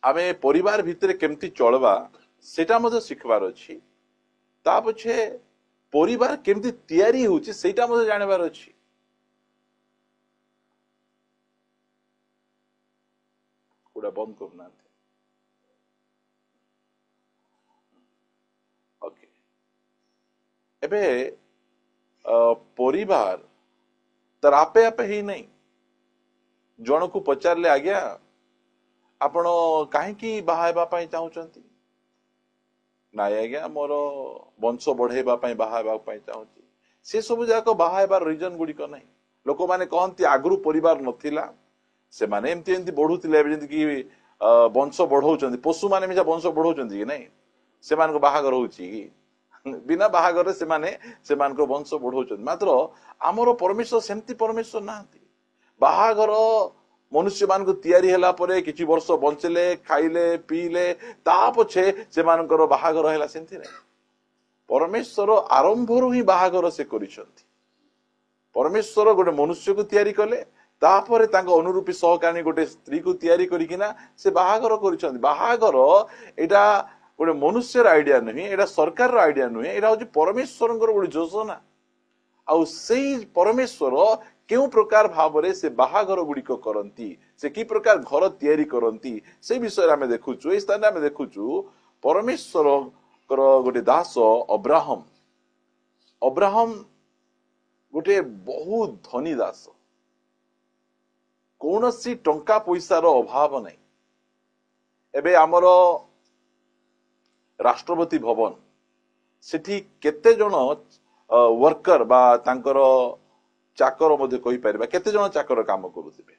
आमे परिवार भितर केमती चलवा सेटा मधे शिखबार अछि ता पछे परिवार केमती तैयारी होछि सेटा मधे जानबार अछि। पूरा बंद करना ओके एबे परिवार तर आपे आपे ही नहीं जन को पचारले आज्ञा आपण कहीं बाहा चाहूचंती नाई आज्ञा मोर वंश बढ़ेबा बाहा चाहूची से सब जाक बाहार रिजन गुड़िक नहीं लोक माने कहती आगु परिवार नथिला से माने एमती एमती बढ़ुतिले जेंति कि वंश बढ़ौचंती पशु माने मिजा वंश बढ़ौचंती कि नहीं से मान को बाहागर होची कि बिना बाहागर से माने से मान को वंश बढ़ौचंती मात्र आमर परमेश्वर सेमती परमेश्वर नाहंती बाहागर मनुष्य मान को तैयारी हला परे किछि वर्ष बंचले खाइले पीले ता पछे से मानकर बाहागर हैला सेमती नहीं परमेश्वर आरंभरू ही बाहागर से करिसंती परमेश्वर गोटे मनुष्य को तैयारी कले तापर तांको अनुरूपी सहकारिणी गोटे स्त्री को तैयारी करिकिना से बाहागर करिसंती बाहागर एटा गोटे मनुष्यर आइडिया नहीं एटा सरकार रो आइडिया नहीं एटा होची परमेश्वरंकर गोटे योजना आ सेई परमेश्वर केउ प्रकार भावरे से बाहागर गुड़िक करती से कि प्रकार घर तैयारी करती से विषय आमे देखुचु ए स्थान आमे देखुचु परमेश्वर गोटे दास अब्राहम अब्राहम गोटे बहुत धनी दास कौन सी टंका पैसार अभाव नहीं एबे आमर राष्ट्रपति भवन सेठी केते जन वर्कर बा तांकर चाकर मध्य कहि परिबा केते जन चाकर काम करूथिबे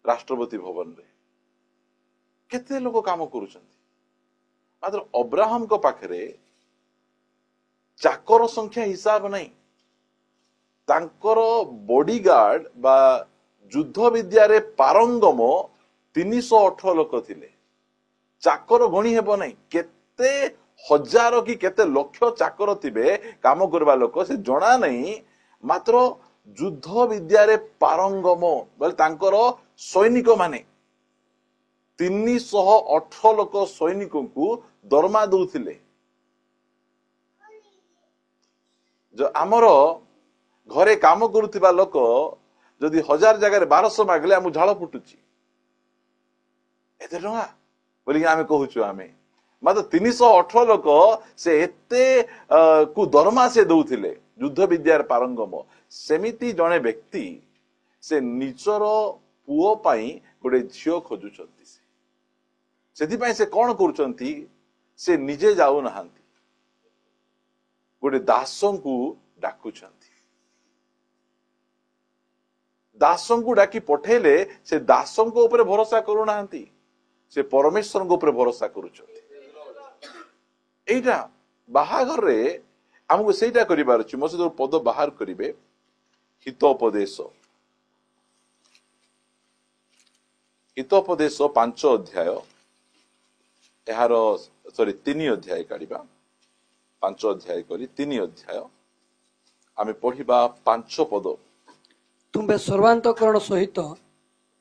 राष्ट्रपति भवन रे केते लोग काम करूछंती मात्र अब्राहम को पाखरे चाकर संख्या हिसाब नहीं तांकर बॉडीगार्ड बा युद्ध विद्या रे पारंगम 318 लोक थिले चाकर गणी हेबो नहीं केते हजार कि केते लक्ष चाकर थिबे काम करबा लोक से जणा नहीं मात्र युद्ध विद्या रे पारंगम बोले तांकर सैनिक माने 318 लोक सैनिकों को दरमा दउथिले जो आमर घरे काम करुथिबा लोक जदि 1000 जगह 1200 मागले आमु झाଳ फुटुची एते टंगा बोली आमे कहूछु आमे मात्र 318 लोक से एते को दरमा से दउथिले युद्ध विद्यार पारंगम सेमिति जने व्यक्ति से निजर पुओ पाई गोटे झियो खोजुचंती सेथि पाई से कोन करूचंती से निजे जाउ नहांती गोटे दासों को डाकुचंती दासों को डाकी पठेले से दासों को ऊपर भरोसा करू नहांती से परमेश्वर को ऊपर भरोसा करूचंती एटा बाहागर रे हमको सेटा करिबार अछि मो से पद बाहर करिवे हितोपदेश 5 अध्याय यार सॉरी 3 अध्याय काढिबा 5 अध्याय करी 3 अध्याय आमे पढ़िबा 5 पद तुम्बे सर्वांतकरण सहित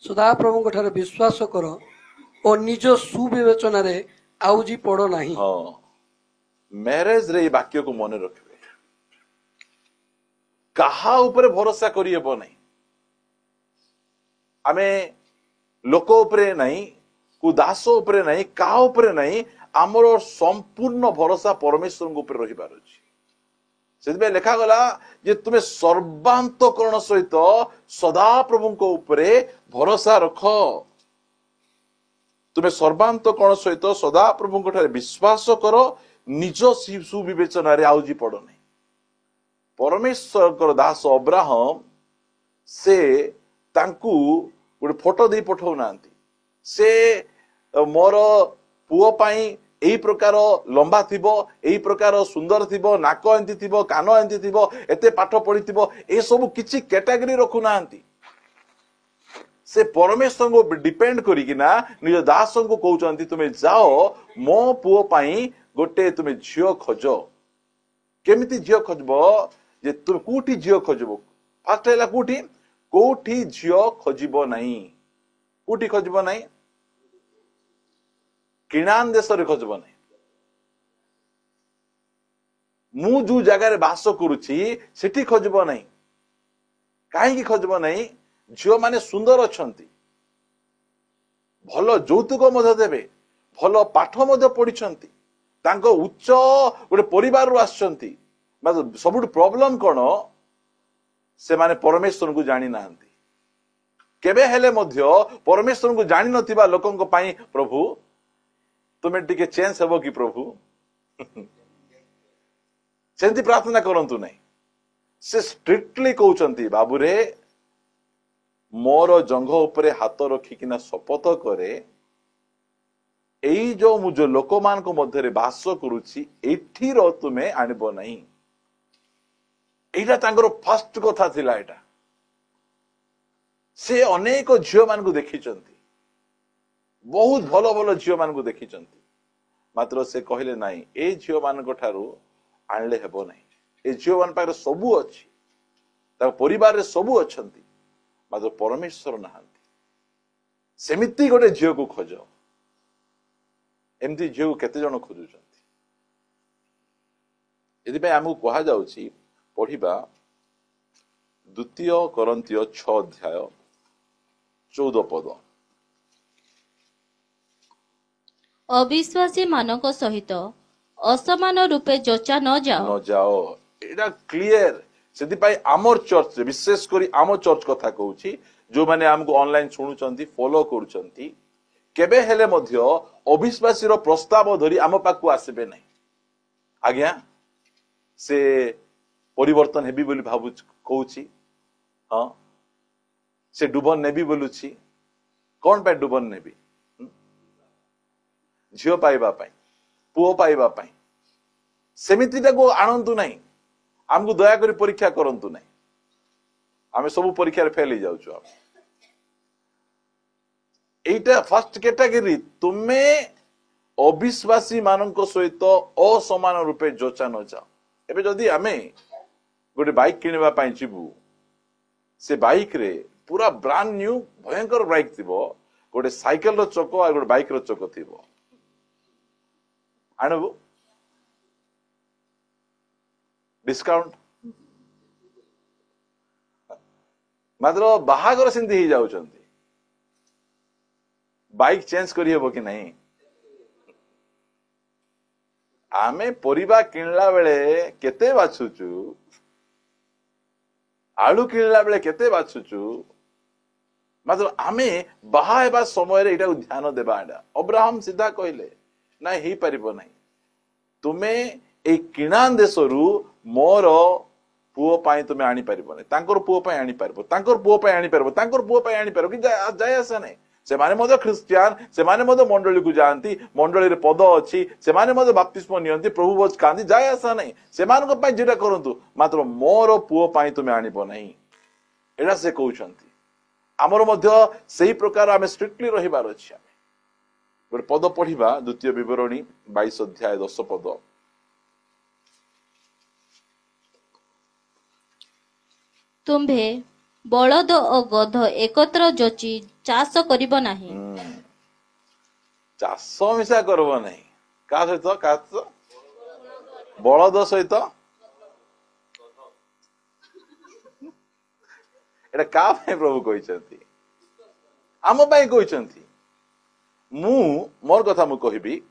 सदा प्रभु ठारे विश्वास कर और निज सुविवेचना रे आउजी पड़ो नहीं। हाँ मैरेज रे वाक्य को मन रखबे कहा ऊपर भरोसा करी हेबो नहीं आमे लोक उपरे नहीं को दास उपरे नहीं का उपरे नहीं आमर संपूर्ण भरोसा परमेश्वर ऊपर रहिबार अछि सेबे लेखा गला जे तुमे सर्वांतकरण सहित सदा प्रभु को उपरे भरोसा रख तुमे सर्वांतकरण सहित सदा प्रभु को ठारे विश्वास करो निज सुविवेचना रे आउजी पड़ो नहीं परमेश्वर दास अब्राहम से तांकू गोटे फोटो दे पठाऊ नांती से मोर पुओ पाई एही प्रकार लंबा थिबो एही प्रकार सुंदर थिबो नाक एंती थिबो कान एंती थिबो एते पाठ पढ़ी थिबो ए सब किछि कैटेगरी रखु नांती से परमेश्वर को डिपेंड करिकिना निज दास को कहउचंती तुमे जाओ मो पुओ पाई गोटे तुमे झियो खोजो केमिति झियो खोजबो जे तुम कोठी झियो खोजबो फास्ट है कोठी कोठी झियो खोजिब नहीं कोठी खोजिब नहीं किणान देश खोजिब नहीं मु जो जगार बास करुची सेठी खोजिब नहीं कहीं खोजिब नहीं झियो माने सुंदर अच्छंती भल যৌতুକ ମଧ୍ୟ ଦେବେ ଭଲ ପାଠ ମଧ୍ୟ ପଢିଛନ୍ତି ତାଙ୍କ ଉଚ୍ଚ ଗୋଟେ ପରିବାରରୁ ଆସିଛନ୍ତି ସବୁଠୁ ପ୍ରୋବ୍ଲେମ କଣ ସେମାନେ ପରମେଶ୍ୱରଙ୍କୁ ଜାଣି ନାହାନ୍ତି କେବେ ହେଲେ ମଧ୍ୟ ପରମେଶ୍ୱରଙ୍କୁ ଜାଣି ନଥିବା ଲୋକଙ୍କ ପାଇଁ ପ୍ରଭୁ ତୁମେ ଟିକେ ଚେଞ୍ଜ ହେବ କି ପ୍ରଭୁ ସେମିତି ପ୍ରାର୍ଥନା କରନ୍ତୁ ନାହିଁ ସେ ଷ୍ଟ୍ରିକ୍ଟଲି କହୁଛନ୍ତି ବାବୁରେ मोर जंघ उपरे हाथ रखिकिना शपथ करे एई जो मु जो लोक मान को मध्य बास करुची एठीर तुमे आनिब नहीं एटा तांगर फर्स्ट कथा थिला एटा से अनेक झियो मान को देखिचंती बहुत भलो भलो झियो मान को देखिचंती मात्र से कहले नहीं ए झियो मान को ठारू आनले हेबो नहीं ए झियो मान पाखरे सबु अछि ता परिवार रे सबु अछंती मात्र परमेश्वर नहांती सेमिति गोटे झील को खोज एमती झील को केते जन खोजुचंती एदिपे हमकु कहा जाउची पढ़िबा द्वितीय कोरिन्थियो 6 अध्याय 14 पद अविश्वासी मानक सहित असमान रूपे जोचा न जाओ एटा क्लियर से आमर चर्च विशेष करी आम चर्च कथा कहूची जो माने हमको ऑनलाइन सुनुचंती फॉलो करूचंती केबे हेले मध्य अविश्वासी रो प्रस्ताव धरी आम पाकु आसीबे नहीं आज्ञा से परिवर्तन हेबी बोली भाबु कहूची हां से डुबन नेबी बोलुची कोन पे डुबन नेबी झियो पाइबा पाई पुओ पाइबा पाई सेमितिटा को आनंतु नहीं हमको दया करी परीक्षा करंतु नहीं आमे सब परीक्षा रे फेल ही जाउछु हम एटा फर्स्ट कैटेगरी तुमे अविश्वासी मानक सहित असमान रूपे जोचा न जाओ एबे जदी आमे गोटे बाइक किनिबा पाई जिबु से बाइक रे पूरा ब्रांड न्यू भयंकर बाइक थिबो गोटे साइकिल रो चको आ गोटे बाइक रो चको थिबो आनबु डिस्काउंट मात्र बाहागर सिंधी ही जाउचंती बाइक चेंज करी हेबो कि नहीं आमे परिबा किनला बेले केते बाछुचु आलू किनला बेले केते बाछुचु मात्र आमे बाहा हेबा समय रे एटा ध्यान देबा आडा अब्राहम सीधा कहले ना ही परिबो नहीं तुमे ए किणान देशरू मोर पुओ पाई तुमे आनी परिबो नै तांकर पुओ पाई आनी परिबो तांकर पुओ पाई आनी परिबो तांकर पुओ पाई आनी परिबो कि जाय आसे नै से माने मदो ख्रिस्टियन से माने मदो मंडली को जानती मंडली रे पद अछि से माने मदो बप्तिस्म नियंती प्रभु वच कांदी जाय आसे नै से मान को पाई जेटा करंतु मात्र मोर पुओ पाई तुमे आनीबो नै एडा से कहउछंती हमर मध्य सेही प्रकार आमे स्ट्रिक्टली रहिबार अछि आमे गोटे पद पढ़िबा द्वितीय विवरणी 22 अध्याय 10 पद तुम्भे बलद और गध एकत्र जोची चाष करिब नाही चाष मिशा करब नहीं का सहित बलद सहित एटा का भाई प्रभु कहते आम कहते मु मोर कथा मु कहबी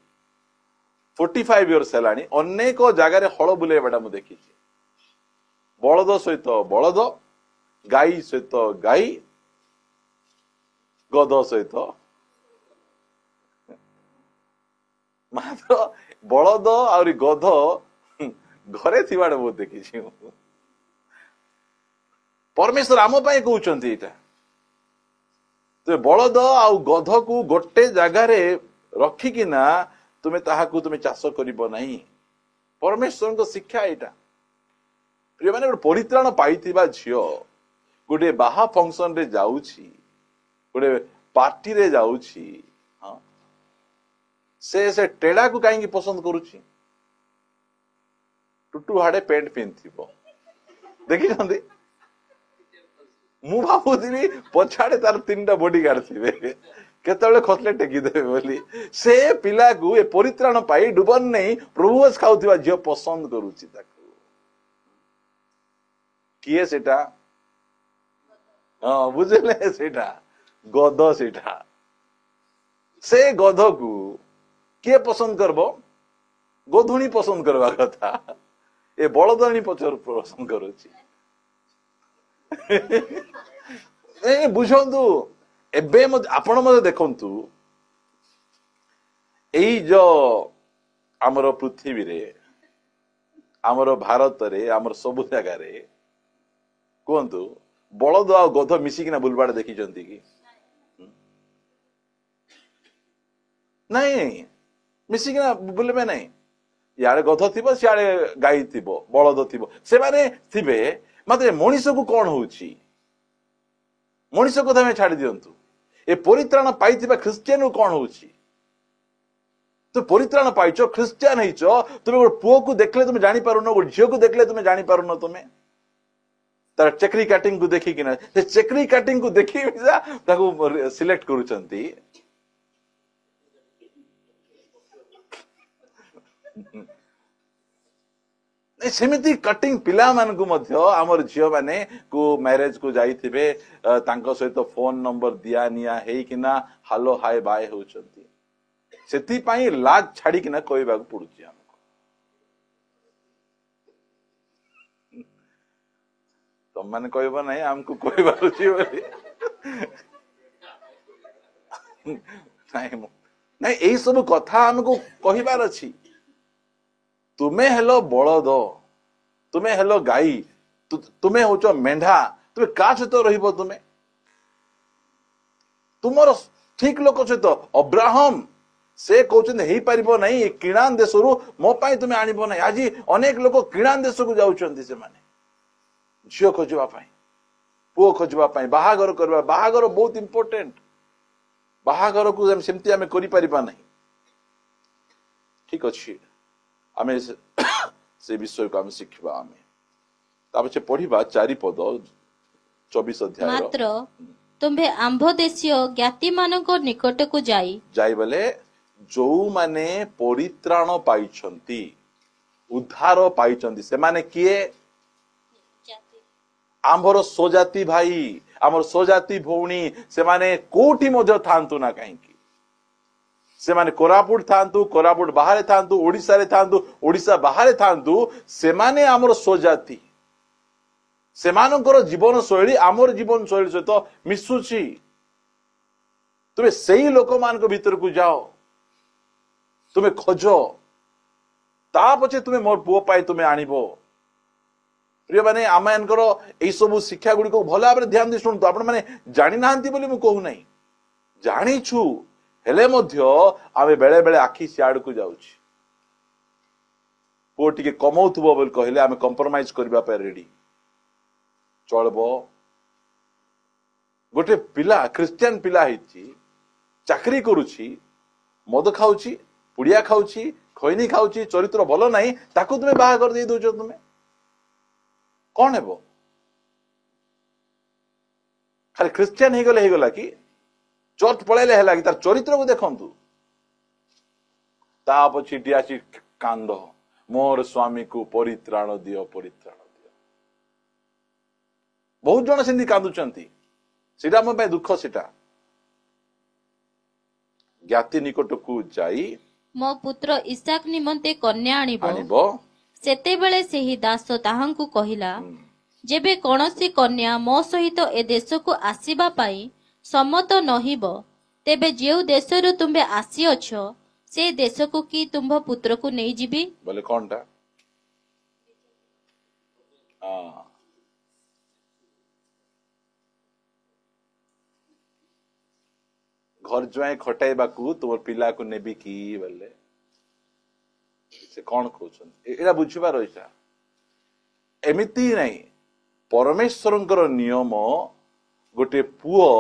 45 इयर्स हेलानी अनेक जगार हल बुलेबाटा मु देखी बलद सहित बलद गाई सहित गाई गध सहित मात्र बलद आउरी गध घरे थिबाडे बहुत देखी परमेश्वर आम पाई कहउचंती एटा तो बलद आउ गध को गोटे जगार रखिकिना तुमे ताहाकू तुमे चाष करिबो नहीं परमेश्वर को शिक्षा एटा प्रिय माने गोटे परित्राण पाइथिबा झियो गोटे बाहा फंक्शन रे जाउछि गोटे पार्टी रे जाउछि हां से टेड़ा को काई पसंद करूछि टुटू हाडे पेंट पिनथिबो देखि छंदी मु भावुथी पछाड़े तार 3टा बॉडीगार्ड थे केतले खतले टेकीदेवे बोली से पिला को ए परित्राण पाई डुबन नहीं प्रभु खाऊथिबा झियो पसंद करूची ताको किए सेटा हाँ बुझले सेटा गध सेटा से गध को किए पसंद करबो गोधुणी पसंद करवा कथा ए बलदाणी पचर पसंद करूची ए बुझंतु एबे आपण मते देखंतु एई जो हमर पृथ्वी रे हमर भारत रे हमर सब जगह रे कहंतु बलद आ गध मिसिकिना बुलबाड़ देखी जंती की नहीं मिसिकिना बुलबे नहीं यारे गध थिबो सियारे गाई थिबो बलद थिबो से माने थिबे मात्र मनीष को कौन होउची मनीष को तमे छाड़ी दियंतु ए परित्राण पाइथिबा ख्रिस्टियन को कौन होउची तो परित्राण पाइचो ख्रिस्टियन हेचो तुमे गो पुओ को देखले तुमे जानि पारुनो गो झियो को देखले तुमे जानि पारुनो तुमे तार चक्री काटिंग को देखि किना से चक्री काटिंग को देखि जा ताको सिलेक्ट करूचंती सेमिति कटिंग पिला मान को मध्य आमर झियो माने को मैरिज को जाइथिबे तांको सहित फोन नंबर दिया निया हेई किना हालो हाय बाय होचंती सेति पई लाज छाडी किना कहबा को पडुची हमको तुम माने कहबा नहीं हमको कहबा रुची बोली नहीं एई सब कथा हमको कहिबार अछि तुम्हें हेलो बलद तुम्हें हेलो गाई तुम्हें होचो मेंढा तुम्हें का सहित रहिबो तुम्हें तुमर ठीक लोक सहित अब्राहम से कहउछन हेई परिबो नहीं किणान देशरु मो पाई तुम्हें आनिबो नहीं आज अनेक लोक किणान देश को जाउछंती से माने झियो खोजवा पाई पुओ खोजवा पाई बाहागर करबा बाहागर बहुत इंपोर्टेंट बाहागर को हम सेमती हमें करि परिबा नहीं ठीक अछि आमे से विषय को आम शिखबा आमे तापछे पढ़िबा 4 पद 24 अध्याय मात्र तुम्भे आंभ देशीय ज्ञाति मानको निकट को जाई बोले जो माने परित्राण पाइछंती उद्धार पाइछंती से माने किए आंभर सोजाती भाई आमर सोजाती भौणी से माने कोठी मध्य थांतु ना काहे से माने कोरापुट थांतु कोरापुट बाहर थांतु ओडिसा रे थांतु ओडिसा बाहर थांतु से माने आमर सोजाती से मानकर जीवन शैली आमर जीवन शैली सहित मिसुची तुमे सही लोक मान को भीतर को जाओ तुमे खोजो ता पछे तुमे मोर पुओ पाई तुमे आनिबो प्रिय माने आमनकर एई सब शिक्षा गुडी को भला भाबरे ध्यान दे सुनतो आपण माने जानि नाहंती बोली मु कहू नाही जानि छु हेले मध्य आमे बेले बेले आखि सियाड को जाउछि पुओ टिके कमौथबो बोल कहले आमे कंप्रोमाइज करबा पे रेडी चलबो गोटे पिला क्रिश्चियन पिला हेछि चाकरी करूछि मद खाउछि पुड़िया खाउछि खैनी खाउछि चरित्र भलो नाही ताकू तुमे बाहा कर दे दोछ तुमे कौन हेबो खाली क्रिश्चियन हे गला कि चर्च पळैले हैला कि तार चरित्र को देखंतु ता पछि डियाची कांद मोर स्वामी को परित्राण दियो बहुत जन सेंदी कांदुचंती सीधा मो पे दुख सीटा ज्ञाति निकट को जाई मो पुत्र इसाक निमंते कन्या आनिबो सेतेबेले सेही दास ताहांकु कहिला जेबे कोनोसी कन्या मो सहित ए देश को आसीबा पाई सम्मत नहिब तेबे जेउ देशरु तुमे आसी अछो से देश को की तुम पुत्र को नहीं जीबी बोले कोनटा घर ज्वाई खटाइबा को तुम पिला को नेबी की बोले से कौन कहउछन एरा बुझिबार इच्छा एमिति नहीं परमेश्वरंकर नियम गोटे पुओ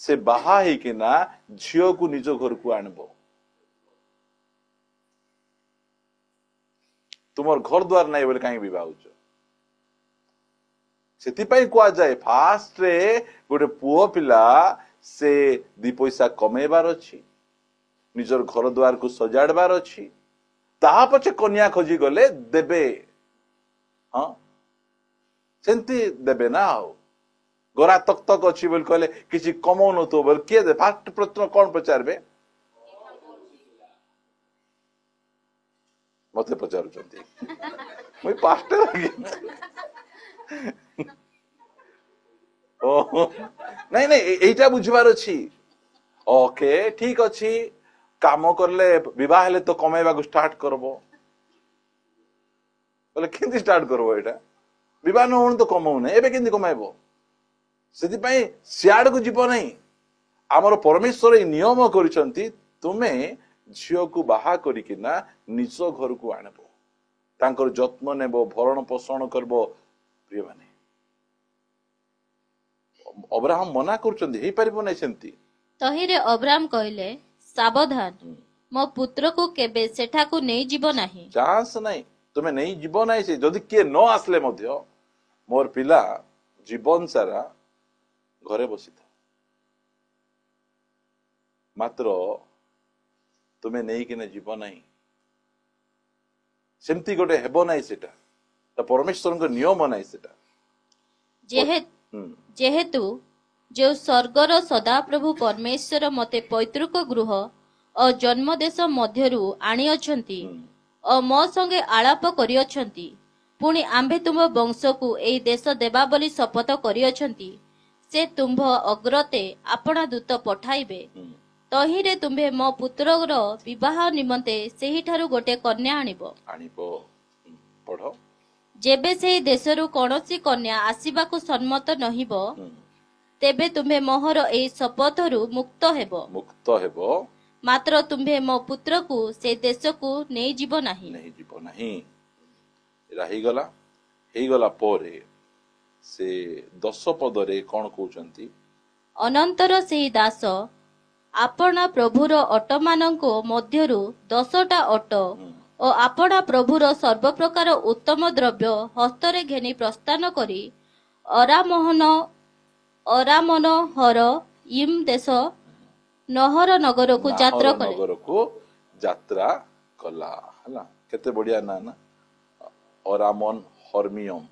से बाहा हेकिना झियो को निज घर को आनबो तुमर घर द्वार नहीं बोले कहीं विवाह होछ ସେଥିପାଇଁ କୁହାଯାଏ ଫାଷ୍ଟ ରେ ଗୋଟେ ପୁଅ ପିଲା ସେ 2 ପଇସା କମେଇବାର ଅଛି, ନିଜର ଘର ଦ୍ୱାରକୁ ସଜାଡିବାର ଅଛି, ତାହା ପଛେ କନ୍ୟା ଖୋଜି ଗଲେ ଦେବେ। ହଁ ସେମିତି ଦେବେ ନା। ଆଉ ଗରା ତକ ତକ ଅଛି ବୋଲି କହିଲେ କିଛି କମଉନଥିବ ବୋଲି କିଏ ଦେ? ଫାଷ୍ଟ ପ୍ରଶ୍ନ କଣ ପଚାରିବେ? ମତେ ପଚାରୁଛନ୍ତି ମୁଁ ପାଷ୍ଟର ଓହୋ ନାଇଁ ନାଇଁ ଏଇଟା ବୁଝିବାର ଅଛି। ଓକେ ଠିକ ଅଛି, କାମ କରିଲେ ବିବାହ ହେଲେ ତ କମେଇବାକୁ ଷ୍ଟାର୍ଟ କରବ ବୋଲେ କେମିତି ଷ୍ଟାର୍ଟ କରବ? ଏଇଟା ବିବାହ ନ ହଉନି ତ କମଉନି, ଏବେ କେମିତି କମାଇବ? ସେଥିପାଇଁ ସିଆଡକୁ ଯିବ ନାହିଁ। ଆମର ପରମେଶ୍ୱର ଏଇ ନିୟମ କରିଛନ୍ତି, ତୁମେ ଝିଅକୁ ବାହା କରିକିନା ନିଜ ଘରକୁ ଆଣିବ, ତାଙ୍କର ଯତ୍ନ ନେବ, ଭରଣ ପୋଷଣ କରିବ। ପ୍ରିୟମାନେ ଅବ୍ରାହମ ମନା କରୁଛନ୍ତି, ହେଇପାରିବ ନାହିଁ ସେମିତି। ତହିଁରେ ଅବ୍ରାମ କହିଲେ, ସାବଧାନ, ମୋ ପୁତ୍ରକୁ କେବେ ସେଠାକୁ ନେଇଯିବ ନାହିଁ। ଚାନ୍ସ ନାହିଁ, ତୁମେ ନେଇଯିବ ନାହିଁ। ସେ ଯଦି କିଏ ନ ଆସିଲେ ମଧ୍ୟ ମୋର ପିଲା ଜୀବନ ସାରା ଘରେ ବସିଥାଉ, ମାତ୍ର ତୁମେ ନେଇକିନା ଯିବ ନାହିଁ। ସେମିତି ଗୋଟେ ହେବ ନାହିଁ, ସେଟା ପରମେଶ୍ୱରଙ୍କ ନିୟମ ନାହିଁ ସେଟା। ଯେହେତୁ ଯେଉଁ ସ୍ୱର୍ଗର ସଦାପ୍ରଭୁ ପରମେଶ୍ୱର ମତେ ପୈତୃକ ଗୃହ ଓ ଜନ୍ମଦେଶ ମଧ୍ୟରୁ ଆଣିଅଛନ୍ତି ଓ ମୋ ସଙ୍ଗେ ଆଳାପ କରିଅଛନ୍ତି, ପୁଣି ଆମ୍ଭେ ତୁମ୍ଭ ବଂଶକୁ ଏହି ଦେଶ ଦେବା ବୋଲି ଶପଥ କରିଅଛନ୍ତି, ସେ ତୁମ୍ଭ ଅଗ୍ରତେ ଆପଣା ଦୂତ ପଠାଇବେ। ତହିଁରେ ତୁମ୍ଭେ ମୋ ପୁତ୍ରର ବିବାହ ନିମନ୍ତେ ସେହିଠାରୁ ଗୋଟେ କନ୍ୟା ଆଣିବ। ପଢ। ଯେବେ ସେହି ଦେଶରୁ କୌଣସି କନ୍ୟା ଆସିବାକୁ ସମ୍ମତ ନହିବ, ତେବେ ତୁମ୍ଭେ ମୋହର ଏହି ଶପଥରୁ ମୁକ୍ତ ହେବ। ମାତ୍ର ତୁମ୍ଭେ ମୋ ପୁତ୍ରକୁ ସେ ଦେଶକୁ ନେଇଯିବ ନାହିଁ। ହେଇଗଲା ପରେ ସେ 10 ପଦରେ କଣ କହୁଛନ୍ତି? ଅନନ୍ତର ସେହି ଦାସ ଆପଣା ପ୍ରଭୁର ଅଟମାନଙ୍କ ମଧ୍ୟରୁ 10ଟା ଅଟ ଓ ଆପଣା ପ୍ରଭୁର ସର୍ବପ୍ରକାର ଉତ୍ତମ ଦ୍ରବ୍ୟ ହସ୍ତରେ ଘେନି ପ୍ରସ୍ଥାନ କରି ଅରାମନହର ଇମ୍ ଦେଶ ନହର ନଗରକୁ ଯାତ୍ରା କଲା। ହେଲା, କେତେ ବଢିଆ ନା ନା, ଅରାମନ ହର୍ମିୟମ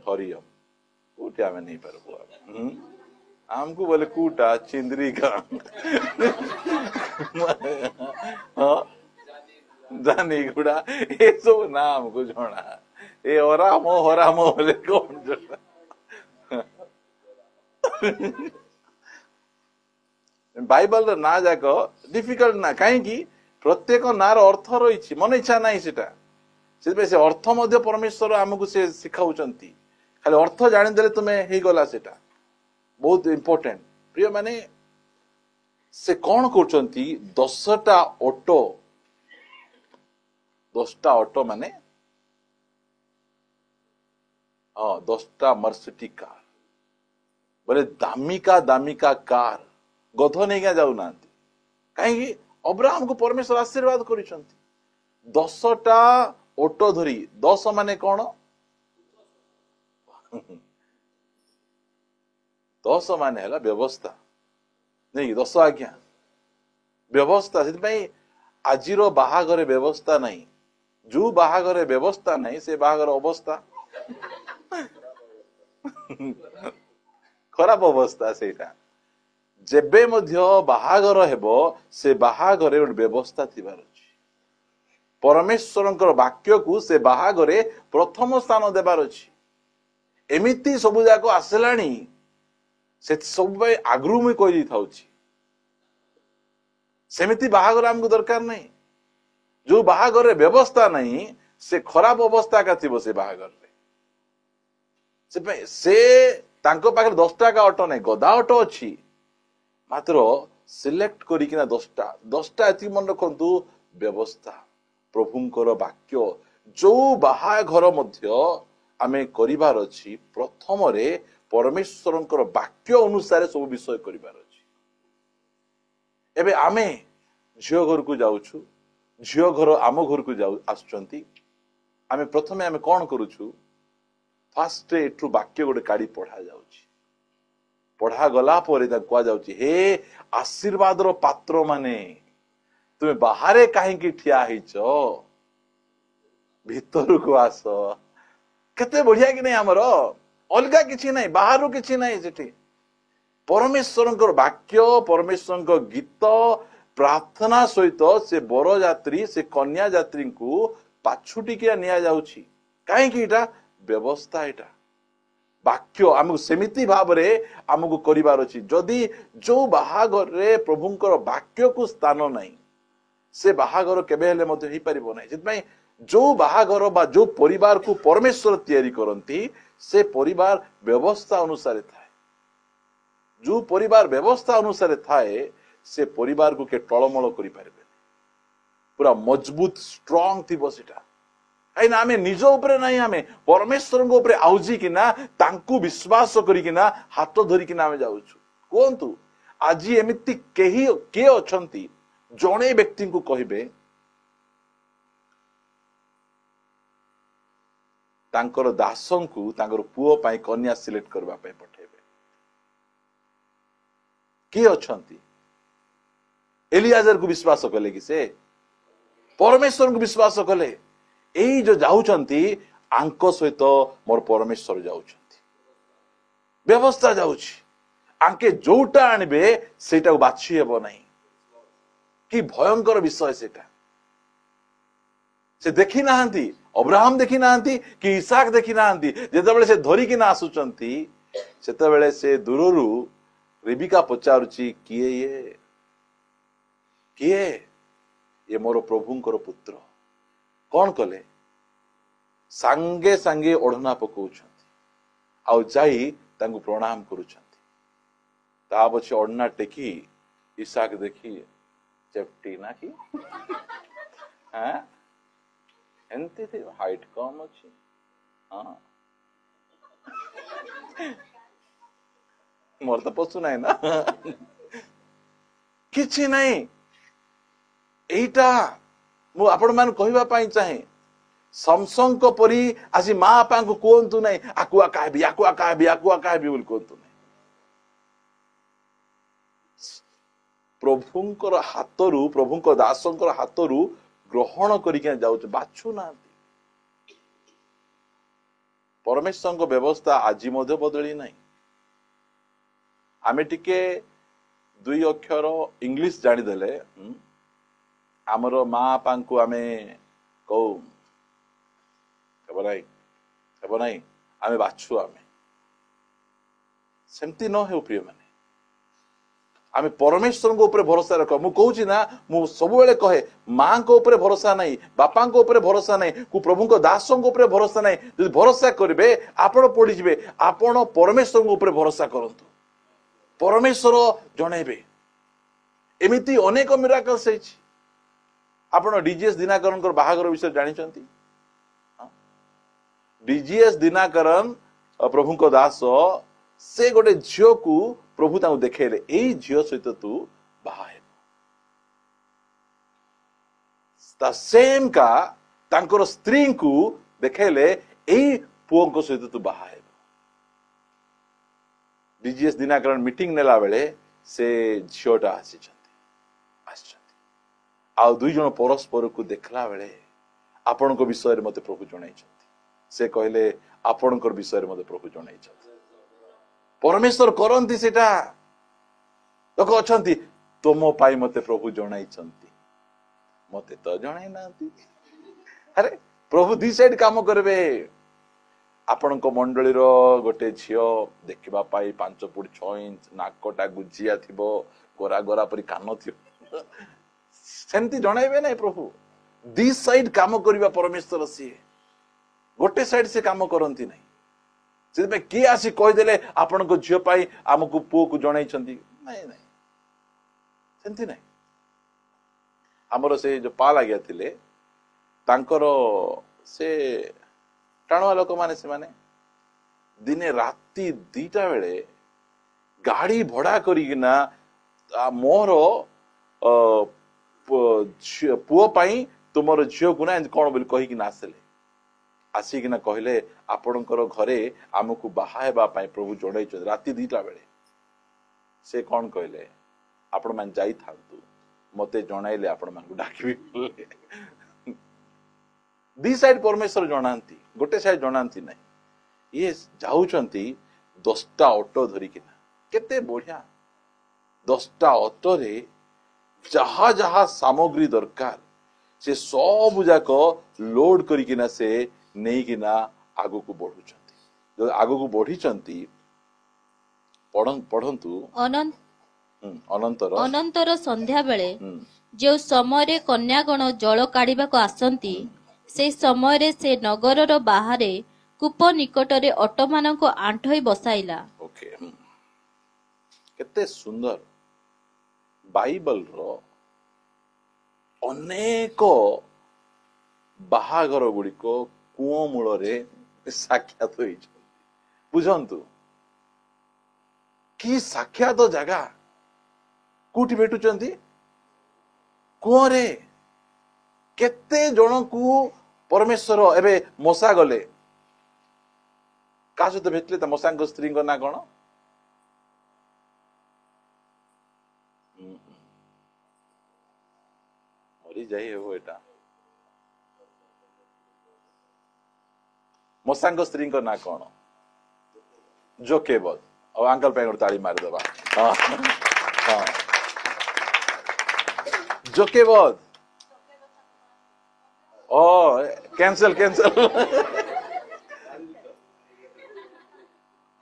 ହରିୟମ କୋଉଠି ଆମେ ନେଇପାରିବୁ? ଆମକୁ ବୋଲେ କୋଉଟା ଚିନ୍ଦ୍ରିକା ଜାନି ଗୁଡା ଏସବୁ ନା ଆମକୁ ଜଣା। ଏ ଅରାମ ହରାମ ବୋଲେ କଣ ଜଣା? ବାଇବଲର ନାଁ ଯାକ ଡିଫିକଲ୍ଟ ନା, କାହିଁକି? ପ୍ରତ୍ୟେକ ନାଁର ଅର୍ଥ ରହିଛି, ମନ ଇଚ୍ଛା ନାହିଁ ସେଟା। ସେଥିପାଇଁ ସେ ଅର୍ଥ ମଧ୍ୟ ପରମେଶ୍ୱର ଆମକୁ ସେ ଶିଖାଉଛନ୍ତି। ଖାଲି ଅର୍ଥ ଜାଣିଦେଲେ ତୁମେ ହେଇଗଲା, ସେଟା ବହୁତ ଇମ୍ପୋର୍ଟାଣ୍ଟ। ପ୍ରିୟ ମାନେ ସେ କଣ କରୁଛନ୍ତି? 10ଟା ଅଟୋ ମାନେ 10ଟା ମର୍ସିଡିଜ କାର, ବୋଲେ ଦାମିକା କାର, ଗଧ ନେଇକି ଯାଉନାହାନ୍ତି। କାହିଁକି? ଅବ୍ରାହମକୁ ପରମେଶ୍ୱର ଆଶୀର୍ବାଦ କରିଛନ୍ତି। 10ଟା ଅଟୋ ଧରି, 10 ମାନେ କଣ? 10 ମାନେ ହେଲା ବ୍ୟବସ୍ଥା, ନାଇଁ 10 ଆଜ୍ଞା ବ୍ୟବସ୍ଥା। ସେଥିପାଇଁ ଆଜିର ବାହାଘରେ ବ୍ୟବସ୍ଥା ନାହିଁ। ଯୋଉ ବାହାଘରେ ବ୍ୟବସ୍ଥା ନାହିଁ ସେ ବାହାଘର ଅବସ୍ଥା ଖରାପ ଅବସ୍ଥା। ସେଇଟା ଯେବେ ମଧ୍ୟ ବାହାଘର ହେବ, ସେ ବାହାଘରେ ଗୋଟେ ବ୍ୟବସ୍ଥା ଥିବାର ଅଛି। ପରମେଶ୍ୱରଙ୍କର ବାକ୍ୟକୁ ସେ ବାହାଘରେ ପ୍ରଥମ ସ୍ଥାନ ଦେବାର ଅଛି। ଏମିତି ସବୁ ଯାକ ଆସିଲାଣି, ସେ ସବୁ ପାଇଁ ଆଗରୁ ମୁଁ କହିଦେଇଥାଉଛି। ସେମିତି ବାହାଘର ଆମକୁ ଦରକାର ନାହିଁ। ଯୋଉ ବାହାଘରରେ ବ୍ୟବସ୍ଥା ନାହିଁ, ସେ ଖରାପ ଅବସ୍ଥା ଏକା ଥିବ ସେ ବାହାଘରରେ। ସେଥିପାଇଁ ସେ ତାଙ୍କ ପାଖରେ 10ଟା ଅଟୋ ନାହିଁ, ଗଦା ଅଟୋ ଅଛି, ମାତ୍ର ସିଲେକ୍ଟ କରିକିନା 10ଟା ଏତିକି ମନେ ରଖନ୍ତୁ, ବ୍ୟବସ୍ଥା ପ୍ରଭୁଙ୍କର ବାକ୍ୟ। ଯୋଉ ବାହାଘର ମଧ୍ୟ ଆମେ କରିବାର ଅଛି, ପ୍ରଥମରେ ପରମେଶ୍ୱରଙ୍କର ବାକ୍ୟ ଅନୁସାରେ ସବୁ ବିଷୟ କରିବାର ଅଛି। ଏବେ ଆମେ ଝିଅ ଘରକୁ ଯାଉଛୁ, ଝିଅ ଘର ଆମ ଘରକୁ ଆସୁଛନ୍ତି। ଆମେ ପ୍ରଥମେ କଣ କରୁଛୁ? फास्ट एठू वाक्य गोटे काढ़ी पढ़ा जाउची पढ़ा गला परे ता कुआ जाउची हे आशीर्वाद रो पात्र माने तुमे बाहरे काहे ठिया हिचो भीतर को आस केते बढ़िया कि नहीं आमर अलगा किछि नहीं बाहर किछि नहीं सेठी परमेश्वर वाक्य परमेश्वर गीत प्रार्थना सहित से बर यात्री से कन्या यात्री को पाछुटिकिया निया जाउछि काहे इटा व्यवस्था इटा वाक्य आमको सेमिति भाव रे आमको करिवार अछि जदि जो बाहागर रे प्रभुंकर वाक्य को स्थान नहीं से बाहागर केबे हेले मते ही परिबो नहीं जितमै जो बाहागर बा जो परिवार को परमेश्वर तैयारी करंती से परिवार व्यवस्था अनुसार थाए जो परिवार व्यवस्था अनुसार थाए से परिवार को के टळमळ करि पारबे पूरा मजबूत स्ट्रांग थी बसिटा कहीं ना आमे निज ऊपर नहीं आमे परमेश्वर ऊपर आउजी कि ना तांकु विश्वास करी कि ना हाथ धरी कि ना आमे जाउछु कोंतु आज एमिति केही के अछंती जणे व्यक्ति को कहिबे तांकर दासं को तांकर पुओ पाई कन्या सिलेक्ट करबा पाई पठेबे के अछंती एलियाजर को विश्वास कले कि से परमेश्वर को विश्वास कले एई जो जाउछंती आंको सहित मोर परमेश्वर जाउछंती व्यवस्था जाउछि आंके जोटा आनिबे सेटा को बाछि हेबो नहीं कि भयंकर विषय सेटा से देखी नाहंती अब्राहम देखी नाहंती कि इसाक देखी नाहंती जेतेबेले से धरी कि ना आसुचंती सेतेबेले से दूररू रेबिका पचारुची किए ये मोर प्रभुंकर पुत्र कौन कले सांगे सांगे ओढ़ना पकाउछंती आउ जाई तांगु प्रणाम करूछंती ता पछे ओढ़ना टेकी इसाक देखी चेप्टी ना की हां एंती थी हाइट कम अछि हां मोर तो पसु नहीं ना किछि नहीं एटा मु आपण मान कहिबा पाई चाहे समसंग को परी आसी मां आपा को कोंतु नहीं आकुआ कहबी बोल कोंतु नहीं प्रभुंकर हाथरू प्रभुंकर दासंकर हाथरू ग्रहण करिके जाउछ बाछु ना परमेश्वर को व्यवस्था आज मध्य बदली नहीं आमे टिके दुई अक्षर इंग्लिश जानी देले आमर माँ बापा को आमे कहू हेब नहीं आमे बाछु आमे सेमती न हो प्रिय माने आमे परमेश्वर को ऊपर भरोसा रख मु कहूची ना मु सब बेले कहे मां को ऊपर भरोसा नहीं बापा को ऊपर भरोसा नहीं को प्रभु को दासों को ऊपर भरोसा नहीं जदि भरोसा करिवे आपण पड़ी जिवे आपण परमेश्वर को ऊपर भरोसा करंतु परमेश्वर जणेबे एमिति अनेक मिराकल्स है आपण डीजीएस दिनाकरन को बाहागर विषय जानी चंती डीजीएस दिनाकरन प्रभु को दास से गोटे झियो को प्रभु ताऊ देखेले एई झियो सहित तू बाहा हे ता सेम का तांकर स्त्री को देखेले एई पुओ को सहित तू बाहा हे डीजीएस दिनाकरन मीटिंग नेला बेले से झियोटा आसी आ दुई जन परस्पर को देखला बेले आपण को विषय रे मते प्रभु जणाई से कहले आपण को विषय रे मते प्रभु जणाई परमेश्वर करंती सेटा लोक अछंती तुम पाई मते प्रभु जणाई मते तो जणाई नांती अरे प्रभु दी साइड काम करबे आपण को मंडली रो गोटे झियो देखिबा पाई 5 फुट 6 इंच नाकटा गुजिया थिबो गोरा गोरा परी कान थिबो सेमती जणाइबे नै प्रभु दी साइड काम करबा परमेश्वर सी गोटे साइड से काम करंती नै से के आसी कहि देले आपण को झियो पाई हमकु पो को जणाई छंती नै नै सेमती नै हमरो से जो पा लागिया थिले तांकर से टाणुआ लोक माने से माने दिने राती 2टा बेले गाड़ी भड़ा करिना मोर पुओ पाई तुमर झियो को ना कौन बोली कही कि आसले आसिकिना कहले आपणकर घरे आमको बाहा हेबा पई प्रभु जणै राति 2टा बेले से कौन कहले आपण मान जाई थांतु मते जणाइले आपण मान डाकिबी दी साइड परमेश्वर जणांती गोटे साइड जणांती नहीं ये जाउचंती 10टा ऑटो धरिकिना केते बढ़िया 10टा ऑटो रे जहा जहा सामग्री दरकार से सब जाक लोड करिकिना से नेइकिना आगु को बढ़ुचंती जो आगु को बढ़िचंती पढ़ंतु अनंतर संध्या बेले जो समय कन्यागण जल काढ़ा को आसती से समय से नगर बाहर कूप निकटरे ऑटो मान को आंठई बसाइला। ओके केते सुंदर बाइबल रो अनेक बाहागर गुड़िक कूओ मूल साक्षात बुझंतु कि साक्षात जगह कोठी भेटुचंती कूओ रे केते जन को परमेश्वर एबे मोसा गले का सहित भेटले त मोसा स्त्री ना कौन मरी जाई हो एटा मोसा स्त्री ना कौन जोकेबद और अंकल पे ताली मार दबा हाँ हाँ जोकेबद ओ कैंसल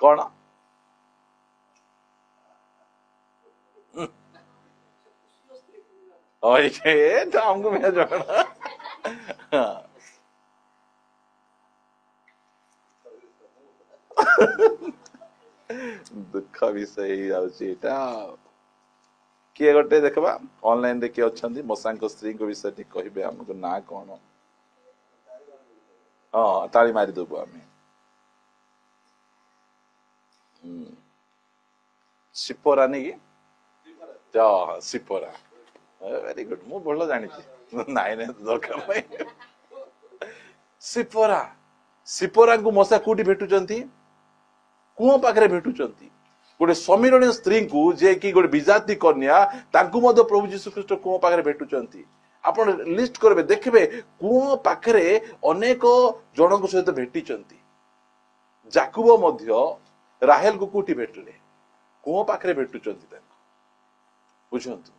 कौन हमको मैं जोड़ना दुख विषय जाऊँगा किए गोटे देखा ऑनलाइन रे किए अच्छा मशा स्त्री विषय कहे आमको ना कौन हाँ ताली मारी देबू आम सिपोरा नहीं कि सिपोरा वेरी गुड मु भल जानी नाई ना दरकार सिपोरा सिपोरा को मशा कोठी भेटुचंती कूओ पाखरे भेटुचंती गोटे समीरणीय स्त्री को जे कि गोटे विजाति कन्या तांकु मध्य प्रभु जीशु ख्रीस्ट कूओ पाखरे भेटुचंती आपण लिस्ट करबे देखबे कूओ पाखरे अनेक जनक सहित भेटिचंती जाकुब मध्य राहेल को कोठी भेटले कूओ पाखरे भेटुचंती तांको बुझंतु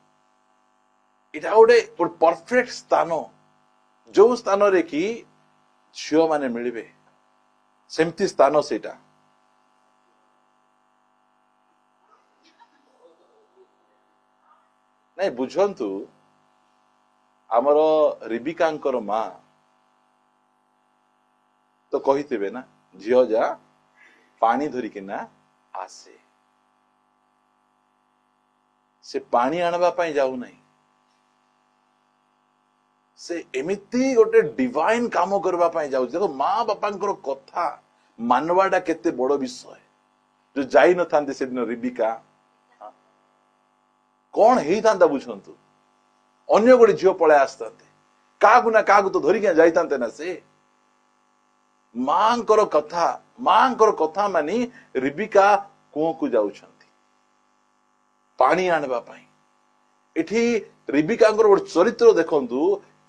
इटा गोटे परफेक्ट स्थान जो स्थान रे कि झियो माने मिलिबे सेमती स्थान सेटा नहीं बुझंतु आमर रिबिकांकर माँ तो कही ना झियो जा पानी धरिकिना आसे से पानी आनबा पाई जाऊ नहीं से एमिती गोटे डिवाइन काम करबा पाई जाऊ देखो माँ बापांकर कथा मानवाटा केते बड़ विषय जो जाई न थांते से दिन रिबिका कौन हेई थांता बुझंतु अन्य गोटे झियो पळे आस्तांते काकू ना काकू तो धरिक जाइतांते ना से मांकर कथा मानी रिबिका कुओं को जाउछंती पानी आनबा पाई एठी रिबिकांकर गोटे चरित्र देखंतु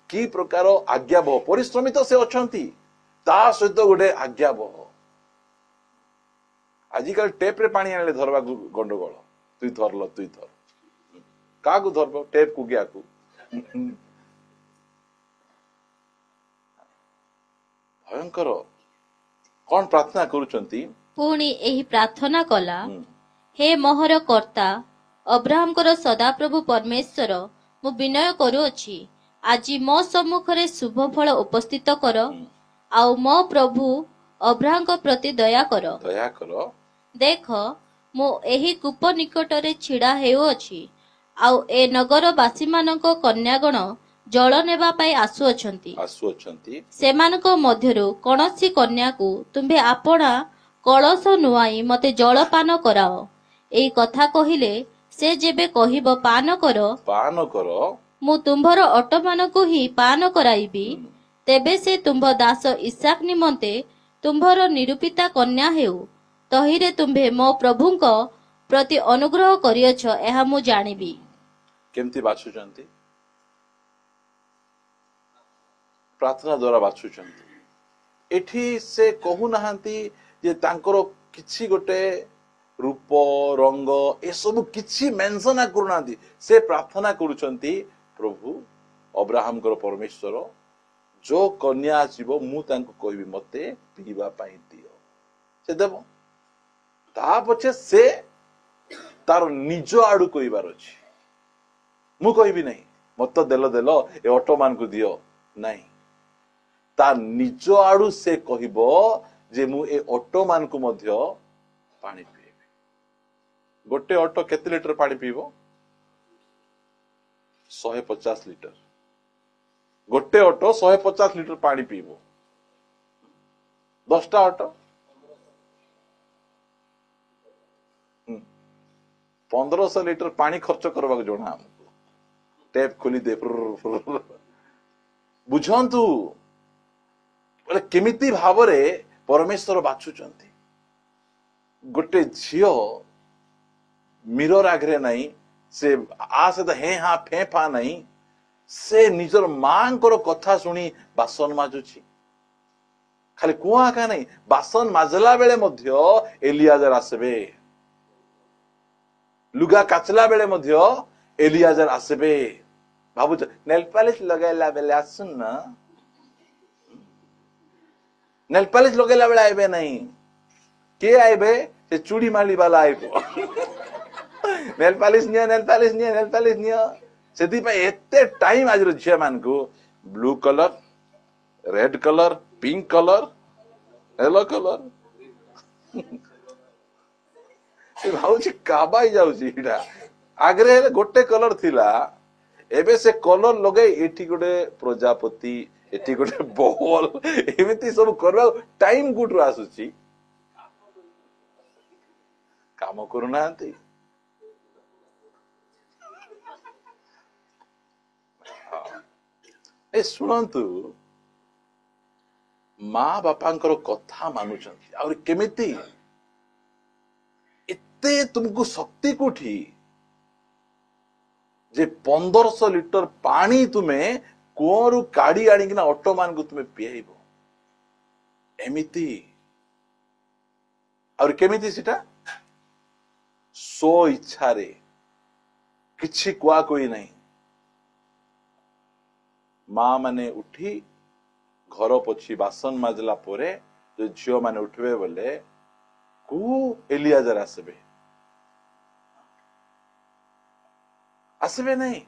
की प्रकार आज्ञाबह परिश्रमी तो से अछंती ता सहित गोटे आज्ञाबह आजिकल टेप रे पानी आनले धरबा गंडगोल तुई धर काकू धरब टेप को गया को भयंकर कौन प्रार्थना करूचंती पुणी एही प्रार्थना कला हे मोहर कर्ता अब्राहम कर सदा प्रभु परमेश्वर मु विनय करूअछि आज मो सम्मुखरे शुभ फल उपस्थित कर आउ मो प्रभु अब्राहम को प्रति दया कर देख मु एही कूप निकटरे छिड़ा हेउअछि आउ ए नगरवासी मानको कन्यागण जल नेबा पाई आसुअछंती सेमानको मध्यरु कौनसी कन्या को तुम्हे आपणा कलश नुआई मते जल पान कराओ एई कथा कहिले से जेबे कहिबो पान करो मु तुम्भर ऑटो मानको ही पान कराइबी ତେବେ ସେ ତୁମ୍ଭ ଦାସ ଇସାକ ନିମନ୍ତେ ତୁମ୍ଭର ନିରୂପିତା କନ୍ୟା ହେଉ। ତହିଁରେ ତୁମ୍ଭେ ମୋ ପ୍ରଭୁଙ୍କ ପ୍ରତି ଅନୁଗ୍ରହ କରିଅଛ, ଏହା ମୁଁ ଜାଣିବି। କେମିତି ବାଛୁଛନ୍ତି? ପ୍ରାର୍ଥନା ଦ୍ୱାରା ବାଛୁଛନ୍ତି। ଏଠି ସେ କହୁନାହାନ୍ତି ଯେ ତାଙ୍କର କିଛି ଗୋଟେ ରୂପ ରଙ୍ଗ ଏସବୁ କିଛି ମେନସନ କରୁନାହାନ୍ତି। ସେ ପ୍ରାର୍ଥନା କରୁଛନ୍ତି, ପ୍ରଭୁ ଅବ୍ରାହମଙ୍କର ପରମେଶ୍ୱର, ଯୋଉ କନ୍ୟା ଆସିବ ମୁଁ ତାଙ୍କୁ କହିବି ମତେ ପିଇବା ପାଇଁ ଦିଅ, ସେ ଦେବ। ତା ପଛେ ସେ ତାର ନିଜ ଆଡୁ କହିବାର ଅଛି। ମୁଁ କହିବି ନାହିଁ ମତେ ଦେଲ ଏ ଅଟୋ ମାନଙ୍କୁ ଦିଅ, ନାହିଁ। ତା ନିଜ ଆଡୁ ସେ କହିବ ଯେ ମୁଁ ଏ ଅଟୋ ମାନଙ୍କୁ ମଧ୍ୟ ପାଣି ପିଇବି। ଗୋଟେ ଅଟୋ କେତେ ଲିଟର ପାଣି ପିଇବ? 150 ଲିଟର। ଗୋଟେ ଅଟୋ 150 ଲିଟର ପାଣି ପିଇବ। 10ଟା ଅଟୋ 1500 ଲିଟର ପାଣି ଖର୍ଚ୍ଚ କରିବାକୁ ଜଣା ଆମକୁ। ଟେପ ଖୋଲି ଦେ। ବୁଝନ୍ତୁ ବୋଲେ କେମିତି ଭାବରେ ପରମେଶ୍ୱର ବାଛୁଛନ୍ତି। ଗୋଟେ ଝିଅ ମିରର ଆଗରେ ନାହିଁ, ସେ ଆ ସହିତ ହେଁ ହାଁ ଫେଁ ଫା ନାହିଁ, ସେ ନିଜର ମାଙ୍କର କଥା ଶୁଣି ବାସନ ମାଜୁଛି। ଖାଲି କୁଆ ଏକା ନାହିଁ, ବାସନ ମାଜିଲା ବେଳେ ମଧ୍ୟ ଏଲିଆଜର ଆସିବେ। ଲୁଗା କାଚିଲା ବେଳେ ମଧ୍ୟ ଏଲିଆଜର ଆସିବେ। ଭାବୁଛ ନେଲ ପାଲିଶ ଲଗାଇଲା ବେଳେ ଆସୁନ, ନେଲ ପାଲିଶ ଲଗାଇଲା ବେଳେ ଆଇବେ ନାହିଁ। କିଏ ଆଇବେ? ସେ ଚୁଡ଼ି ମାଳି ବାଲା ଆଇବ। ନେଲ ପାଲିଶ ନିଅ, ନେଲ ପାଲିଶ ନିଅ, ନେଲ ପାଲିଶ ନିଅ। ସେଥିପାଇଁ ଏତେ ଟାଇମ ଆଜିର ଝିଅ ମାନଙ୍କୁ blue collar, red collar, pink collar, yellow collar. ସେ ଭାବୁଛି କାବାଇ ଯାଉଛି। ଏଇଟା ଆଗରେ ଗୋଟେ କଲର ଥିଲା, ଏବେ ସେ କଲର ଲଗେଇ ଏଠି ଗୋଟେ ପ୍ରଜାପତି, ଏଠି ଗୋଟେ ବଲ, ଏମିତି ସବୁ କରିବାକୁ ଟାଇମ କୋଉଠୁ ଆସୁଛି? କାମ କରୁନାହାନ୍ତି। ଏ ଶୁଣନ୍ତୁ, ମା ବାପାଙ୍କର କଥା ମାନୁଛନ୍ତି। ଆହୁରି କେମିତି? ଏତେ ତୁମକୁ ଶକ୍ତି କୋଉଠି ଯେ 1500 ଲିଟର ପାଣି ତୁମେ କୂଅରୁ କାଢି ଆଣିକିନା ଅଟୋ ମାନଙ୍କୁ ତୁମେ ପିଆଇବ? ଏମିତି। ଆହୁରି କେମିତି? ସେଟା ସ୍ୱ ଇଚ୍ଛାରେ, କିଛି କୁହାକୁହି ନାହିଁ। ମା ମାନେ ଉଠି ଘର ପୋଛି ବାସନ ମାଜିଲା ପରେ ଯୋଉ ଝିଅ ମାନେ ଉଠିବେ ବୋଲେ କୁ ଏଲିଆଜର ଆସିବେ? ଆସିବେ ନାହିଁ।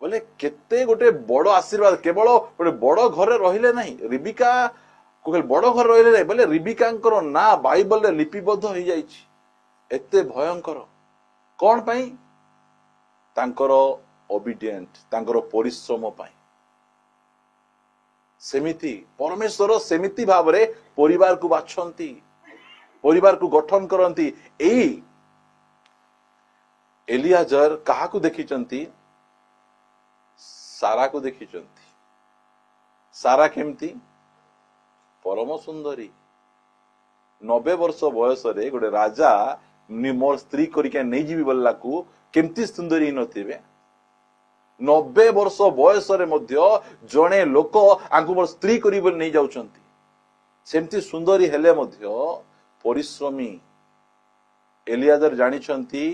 ବୋଲେ କେତେ ଗୋଟେ ବଡ ଆଶୀର୍ବାଦ। କେବଳ ଗୋଟେ ବଡ ଘରେ ରହିଲେ ନାହିଁ, ରିବିକା ବଡ ଘରେ ରହିଲେ ନାହିଁ ବୋଲେ ରିବିକାଙ୍କର ନାଁ ବାଇବଲରେ ଲିପିବଦ୍ଧ ହେଇଯାଇଛି। ଏତେ ଭୟଙ୍କର କଣ ପାଇଁ? ତାଙ୍କର ଓବିଡିଏଣ୍ଟ, ତାଙ୍କର ପରିଶ୍ରମ ପାଇଁ। ସେମିତି ପରମେଶ୍ୱର ସେମିତି ଭାବରେ ପରିବାରକୁ ବାଛନ୍ତି, ପରିବାରକୁ ଗଠନ କରନ୍ତି। ଏଇ ଏଲିଆଜର କାହାକୁ ଦେଖିଛନ୍ତି? ସାରାକୁ ଦେଖିଛନ୍ତି। ସାରା କେମିତି? ପରମ ସୁନ୍ଦରୀ। 90 ବର୍ଷ ବୟସରେ ଗୋଟେ ରାଜା ମୋର ସ୍ତ୍ରୀ କରିକି ନେଇଯିବି ବୋଲାକୁ କେମିତି ସୁନ୍ଦରୀ ନଥିବେ? 90 ବର୍ଷ ବୟସରେ ମଧ୍ୟ ଜଣେ ଲୋକ ଆଙ୍କୁ ମୋର ସ୍ତ୍ରୀ କରିବି ବୋଲି ନେଇ ଯାଉଛନ୍ତି। ସେମିତି ସୁନ୍ଦରୀ ହେଲେ ମଧ୍ୟ ପରିଶ୍ରମୀ। ଏଲିଆଜର ଜାଣିଛନ୍ତି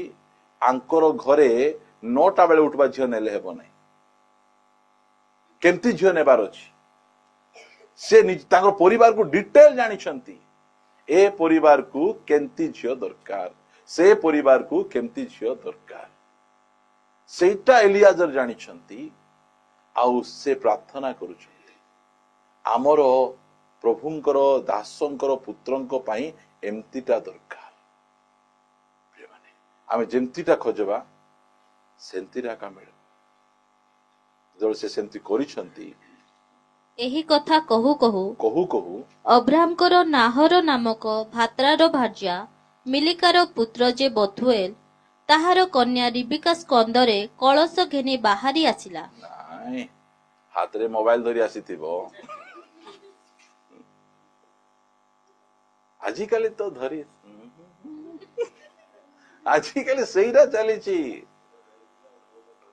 ଆଙ୍କର ଘରେ 9ଟା ବେଳେ ଉଠିବା ଝିଅ ନେଲେ ହେବ ନାହିଁ। କେମିତି ଝିଅ ନେବାର ଅଛି? ସେ ତାଙ୍କର ପରିବାରକୁ ଡିଟେଲ ଜାଣିଛନ୍ତି। ଏ ପରିବାରକୁ କେମିତି ଝିଅ ଦରକାର, ସେ ପରିବାରକୁ କେମିତି ଝିଅ ଦରକାର, ସେଇଟା ଏଲିଆଜର ଜାଣିଛନ୍ତି। ଆଉ ସେ ପ୍ରାର୍ଥନା କରୁଛନ୍ତି, ଆମର ପ୍ରଭୁଙ୍କର ଦାସଙ୍କର ପୁତ୍ରଙ୍କ ପାଇଁ ଏମତିଟା ଦରକାର। ଆମେ ଯେମତିଟା ଖୋଜବା ସେମତିଟା ଏକା ମିଳିବ। ଯେତେବେଳେ ସେ ସେମତି କରିଛନ୍ତି। ଏହି କଥା କହୁ କହୁ ଅବ୍ରାହମଙ୍କର ନାହର ନାମକ ଭାତ୍ରାର ଭାର୍ଯ୍ୟା ମିଲିକାର ପୁତ୍ର ଯେ ବଥୁଏଲ, ତାହାର କନ୍ୟା ରିବିକା ସ୍କନ୍ଧରେ କଳସ ଘେନି ବାହାରି ଆସିଲା। ନାଇଁ, हाथ रे मोबाइल धरी आसीथिबो आजिकाली तो धरी आजिकाली सेईरा चलीची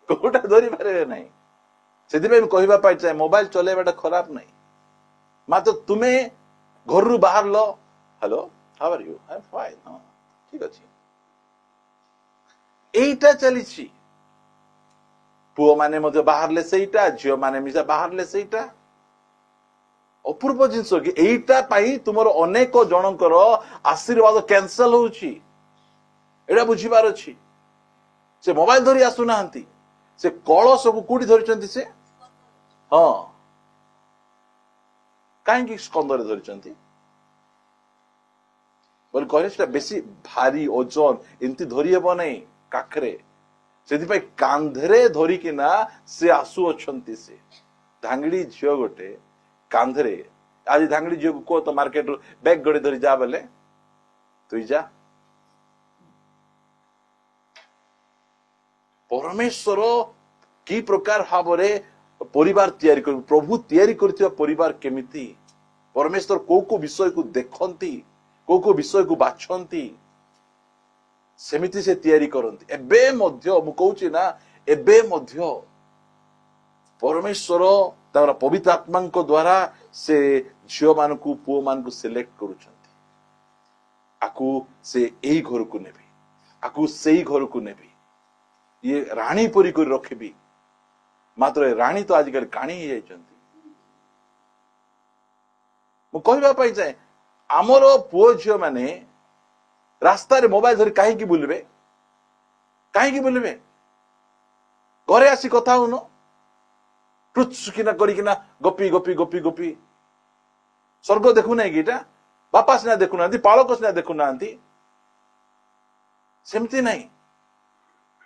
कोटा धरी पारे नहीं से कहवा पाई चाहे मोबाइल चलेबाटा खराब नहीं मात्र तुम्हें घर रु बाहर लो hello how are you I am fine हां ठीक अछि एटा चलीची पुओ माने मध्य बाहरले सेईटा झियो माने मिसा बाहरले सेईटा अपूर्व जिनस कि एटा पाई तुमर अनेक जनकर आशीर्वाद कैंसल होउची एटा बुझिबार अछि से मोबाइल धरी आसु नाहंती से कलश को कोठी धरिचंती से हां काहे कि स्कंदर धरिचंती बोल कहले सेटा बेसी भारी ओजन एंती धरि हेबो नै काखरे सेति पई कांधरे धरि किना से आसु अछंती से धांगड़ी झियो गोटे कांधरे आज धांगड़ी झियो को तो मार्केट बैग गड़े धरि जा बेले तुई जा परमेश्वर की प्रकार भावरे परिवार तैयारी कर प्रभु तैयारी करथिबा परिवार केमिति परमेश्वर को विषय को देखंती को विषय को बाछंती सेमिति से तैयारी करंती एबे मध्य मु कहूची ना एबे मध्य परमेश्वर तार पवित्र आत्मा द्वारा से झियो मान को पुओ मान को सिलेक्ट करूछंती आकु से एई घर को नेबी आकु सेई घर को नेबी ये रानी परी कर रखबी मात्र रानी तो आजकल काणी ही जाइछंती मु कहबा पाई जाय आमर पुओ झियो माने रास्ता रे मोबाइल धरि काहे की बुलबे घरे आसी कथा होनो टुचकिना करिकिना गपी गपी गपी गपी स्वर्ग देखु नै गीटा बापा सिना देखु नांती पालक सिना देखु नांती सेमती नै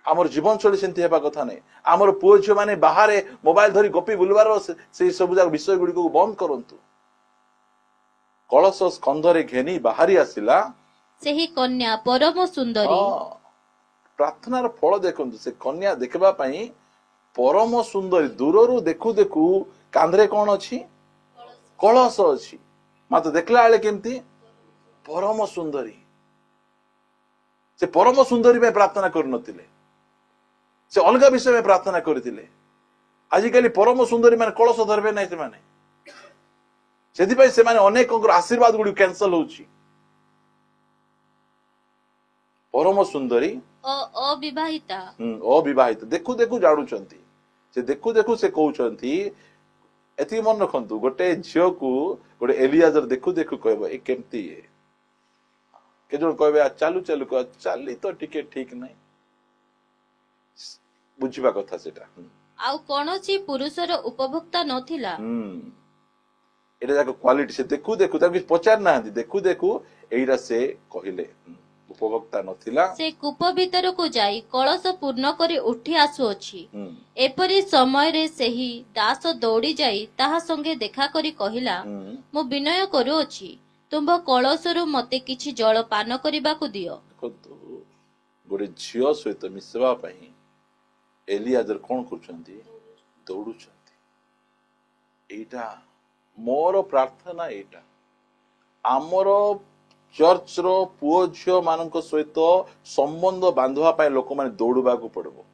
आमर जीवन शैली सेमती हेबा कथा नै आमर पुओ झियो माने बाहर मोबाइल धरि गपी बुलबार से सब जाक विषय गुडी को बंद करंतु कलश स्कंधरे घेनी बाहरी आसिला सेही कन्या परम सुंदरी प्रार्थनार फल देखंतु से कन्या देखबा पई परम सुंदरी दूररू देखु देखु कांधरे कौन अछि कलश अछि मात्र देखला आले केमती परम सुंदरी से परम सुंदरी में प्रार्थना कर नथिले से अलगा विषय में प्रार्थना करथिले आजिकाली परम सुंदरी माने कलश धरबे नै से माने सेति पई से माने अनेक आशीर्वाद गुडी कैंसल होउची परम सुंदरी अविवाहिता अविवाहित देखु देखु जानुचंती से देखु देखु से कहउचंती एति मन रखंतु गोटे झियो को गोटे एलियाजर देखु देखु कहबो ए केमती है के जो कहबे चालू चालू कह चाली तो टिके ठीक नै बुझिबा कथा सेटा आउ कोनोसी पुरुषर उपभोक्ता नथिला एटा जाको क्वालिटी से देखु देखु ता किछ पचार नाहंती देखु देखु एइरा से कहिले उपभोक्ता नथिला से कूप भीतर को जाई कलश पूर्ण करी उठी आसु अछि एपरि समय रे सेही दास दौड़ी जाई ताहा संगे देखा करी कहिला मो विनय करू अछि तुम कलशरु मते किछि जल पान करिबाकू दियो गोटे झियो सहित मिसवा पई एलियाजर कोन करछंती दौड़ुछंती एटा मोर प्रार्थना एटा आमर चर्च रो पुओ झियो मानक सहित संबंध बांधवा पाए लोक माने दौड़बाकू पड़बो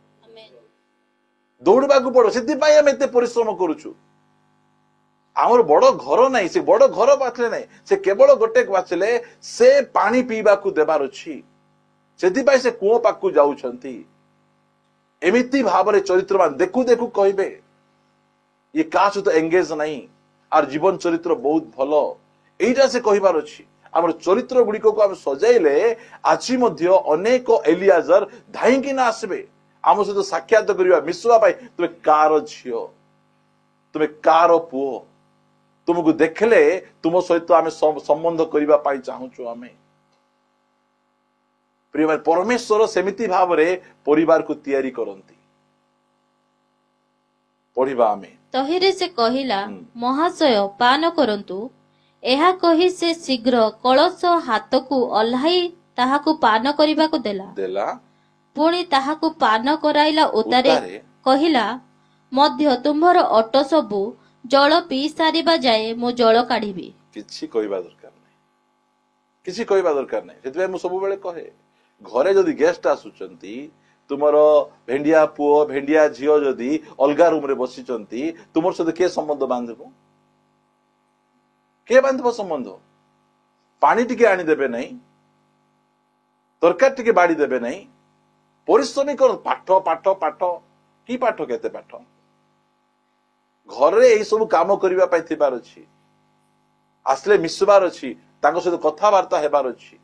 दौड़बाकू पड़ो सेति पाए हम एते परिश्रम करूछु आमर बड़ घर नाही से बड़ घर बाछले नाही से केवल गोटे बाछले से पानी पीबाकू देबार अछि सेति पाए से कुओ पाकू जाउछंती एमिति भाबरे चरित्रवान देखु देखु कहबे ये काछ तो एंगेज नाही आर जीवन चरित्र बहुत भलो एइटा से कहिबार अछि आमर चरित्र गुडी को हम सजाइले आछि मध्य अनेक एलियाजर धाइंकी ना आसबे आम सहित साक्षात करिवा मिसवा पाई तुमे कार झियो तुमे कार पुओ तुमको देखले तुम सहित आमे संबंध करिवा पाई चाहूछु आमे प्रिय परमेश्वर सेमिति भावरे परिवार को तैयारी करंती पढ़िबा आमे तहिरे से कहिला महाशय पान करंतु एहा कहि से शीघ्र कलश हाथ को अल्हाई ताहाकू पान करिबाकू देला देला पुणी ताहाकू पान कराइला उतारे कहिला ମଧ୍ୟ ତୁମ୍ଭର ଅଟ ସବୁ ଜଳ ପିଇ ସାରିବା ଯାଏ ମୁଁ ଜଳ କାଢିବି। କିଛି କହିବା ଦରକାର ନାହିଁ, କିଛି କହିବା ଦରକାର ନାହିଁ। ସେଥିପାଇଁ ମୁଁ ସବୁବେଳେ କହେ, ଘରେ ଯଦି ଗେଷ୍ଟ ଆସୁଛନ୍ତି, ତୁମର ଭେଣ୍ଡିଆ ପୁଅ ଭେଣ୍ଡିଆ ଝିଅ ଯଦି ଅଲଗା ରୁମରେ ବସିଛନ୍ତି, ତୁମର ସହିତ କିଏ ସମ୍ବନ୍ଧ ବାନ୍ଧିବ? କିଏ ବାନ୍ଧିବ ସମ୍ବନ୍ଧ? ପାଣି ଟିକେ ଆଣିଦେବେ ନାହିଁ, ତରକାରୀ ଟିକେ ବାଢି ଦେବେ ନାହିଁ, ପରିଶ୍ରମୀ କର। ପାଠ ପାଠ ପାଠ, କି ପାଠ, କେତେ ପାଠ? ଘରେ ଏଇ ସବୁ କାମ କରିବା ପାଇଁ ଥିବାର ଅଛି, ଆସିଲେ ମିଶିବାର ଅଛି, ତାଙ୍କ ସହିତ କଥାବାର୍ତ୍ତା ହେବାର ଅଛି।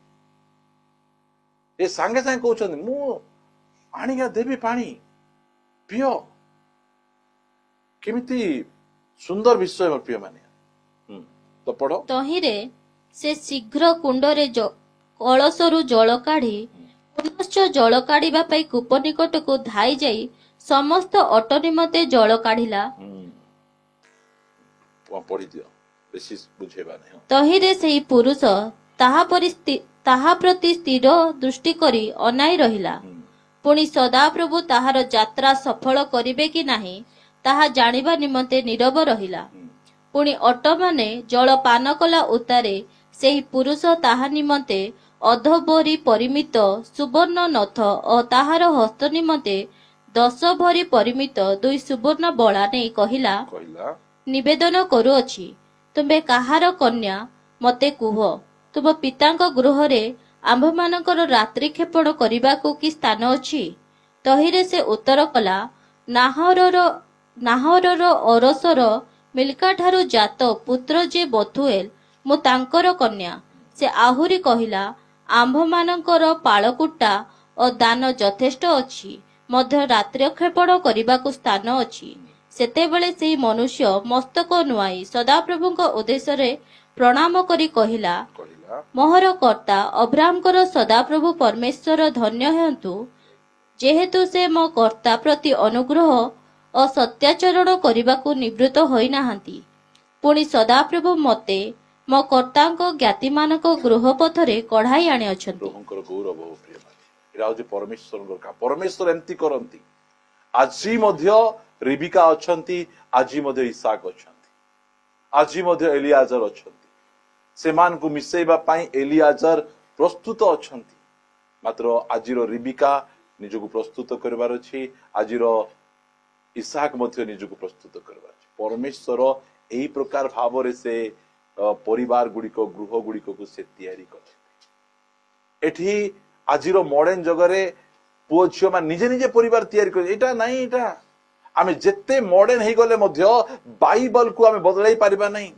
ଏ ସାଙ୍ଗେ ସାଙ୍ଗେ କହୁଛନ୍ତି ମୁଁ ଆଣିକା ଦେବି ପାଣି ପିଅ। କେମିତି ସୁନ୍ଦର ବିଷୟ ମୋର ପ୍ରିୟ ମାନେ। ତ ପଢ। ତହିଁରେ ସେ ଶୀଘ୍ର କୁଣ୍ଡରେ କଳସରୁ ଜଳ କାଢି ପୁନଶ୍ଚ ଜଳ କାଢିବା ପାଇଁ କୂପ ନିକଟକୁ ଧାଇ ଯାଇ ସମସ୍ତ ଅଟ ନିମନ୍ତେ ଜଳ କାଢିଲା। ପଢିଦିଅ, ବେଶୀ ବୁଝେଇବା ନାହିଁ। ତହିଁରେ ସେହି ପୁରୁଷ ତାହା ପ୍ରତି ସ୍ଥିର ଦୃଷ୍ଟି କରି ଅନାଇ ରହିଲା। ପୁଣି ସଦାପ୍ରଭୁ ତାହାର ଯାତ୍ରା ସଫଳ କରିବେ କି ନାହିଁ ତାହା ଜାଣିବା ନିମନ୍ତେ ନୀରବ ରହିଲା। ପୁଣି ଅଟମାନେ ଜଳ ପାନ କଲା ଉତ୍ତାରେ ସେହି ପୁରୁଷ ତାହା ନିମନ୍ତେ ଅଧଭରି ପରିମିତ ସୁବର୍ଣ୍ଣ ନଥ ଓ ତାହାର ହସ୍ତ ନିମନ୍ତେ 10 ଭରି ପରିମିତ 2 ସୁବର୍ଣ୍ଣ ବଳା ନେଇ କହିଲା, ନିବେଦନ କରୁଅଛି, ତୁମେ କାହାର କନ୍ୟା ମତେ କୁହ। ତୁମ ପିତାଙ୍କ ଗୃହରେ ଆମ୍ଭମାନଙ୍କର ରାତ୍ରି କ୍ଷେପଣ କରିବାକୁ କି ସ୍ଥାନ ଅଛି? ତହିଁରେ ସେ ଉତ୍ତର କଲା, ନାହରର ଅରସର ମିଲ୍କା ଠାରୁ ଜାତ ପୁତ୍ର ଯେ ବଥୁଏଲ, ମୁଁ ତାଙ୍କର କନ୍ୟା। ସେ ଆହୁରି କହିଲା, ଆମ୍ଭମାନଙ୍କର ପାଳକୁଟା ଓ ଦାନ ଯଥେଷ୍ଟ ଅଛି, ମଧ୍ୟ ରାତ୍ରିକ୍ଷେପଣ କରିବାକୁ ସ୍ଥାନ ଅଛି। ସେତେବେଳେ ସେହି ମନୁଷ୍ୟ ମସ୍ତକ ନୁଆଇ ସଦାପ୍ରଭୁଙ୍କ ଉଦ୍ଦେଶ୍ୟରେ ପ୍ରଣାମ କରି କହିଲା, ମୋହର କର୍ତ୍ତା ଅବ୍ରାହ୍ମଙ୍କର ସଦାପ୍ରଭୁ ପରମେଶ୍ୱର ଧନ୍ୟ ହୁଅନ୍ତୁ, ଯେହେତୁ ସେ ମୋ କର୍ତ୍ତା ପ୍ରତି ଅନୁଗ୍ରହ ଓ ସତ୍ୟାଚରଣ କରିବାକୁ ନିବୃତ୍ତ ହୋଇନାହାନ୍ତି। ପୁଣି ସଦାପ୍ରଭୁ ମତେ ମୋ କର୍ତ୍ତାଙ୍କ ଜ୍ଞାତିମାନଙ୍କ ଗୃହ ପଥରେ କଢାଇ ଆଣିଅଛନ୍ତି। ଏଇଟା ହଉଛି ପରମେଶ୍ୱରଙ୍କର କାମ। ପରମେଶ୍ୱର ଏମିତି କରନ୍ତି। ଆଜି ମଧ୍ୟ ରିବିକା ଅଛନ୍ତି, ଆଜି ମଧ୍ୟ ଇସାକ ଅଛନ୍ତି, ଆଜି ମଧ୍ୟ ଏଲିଆଜର ଅଛନ୍ତି। ସେମାନଙ୍କୁ ମିଶେଇବା ପାଇଁ ଏଲିଆଜର ପ୍ରସ୍ତୁତ ଅଛନ୍ତି। ମାତ୍ର ଆଜିର ରିବିକା ନିଜକୁ ପ୍ରସ୍ତୁତ କରିବାର ଅଛି, ଆଜିର ଇସାକ ମଧ୍ୟ ନିଜକୁ ପ୍ରସ୍ତୁତ କରିବାର ଅଛି। ପରମେଶ୍ୱର ଏହି ପ୍ରକାର ଭାବରେ ସେ ପରିବାର ଗୁଡିକ, ଗୃହ ଗୁଡିକକୁ ସେ ତିଆରି କରିଛନ୍ତି। ଏଠି ଆଜିର ମଡର୍ଣ୍ଣ ଯୁଗରେ ପୁଅ ଝିଅ ମାନେ ନିଜେ ନିଜେ ପରିବାର ତିଆରି କରି, ଏଇଟା ନାହିଁ। ଏଇଟା ଆମେ ଯେତେ ମଡର୍ଣ୍ଣ ହେଇଗଲେ ମଧ୍ୟ ବାଇବଲକୁ ଆମେ ବଦଳାଇ ପାରିବା ନାହିଁ।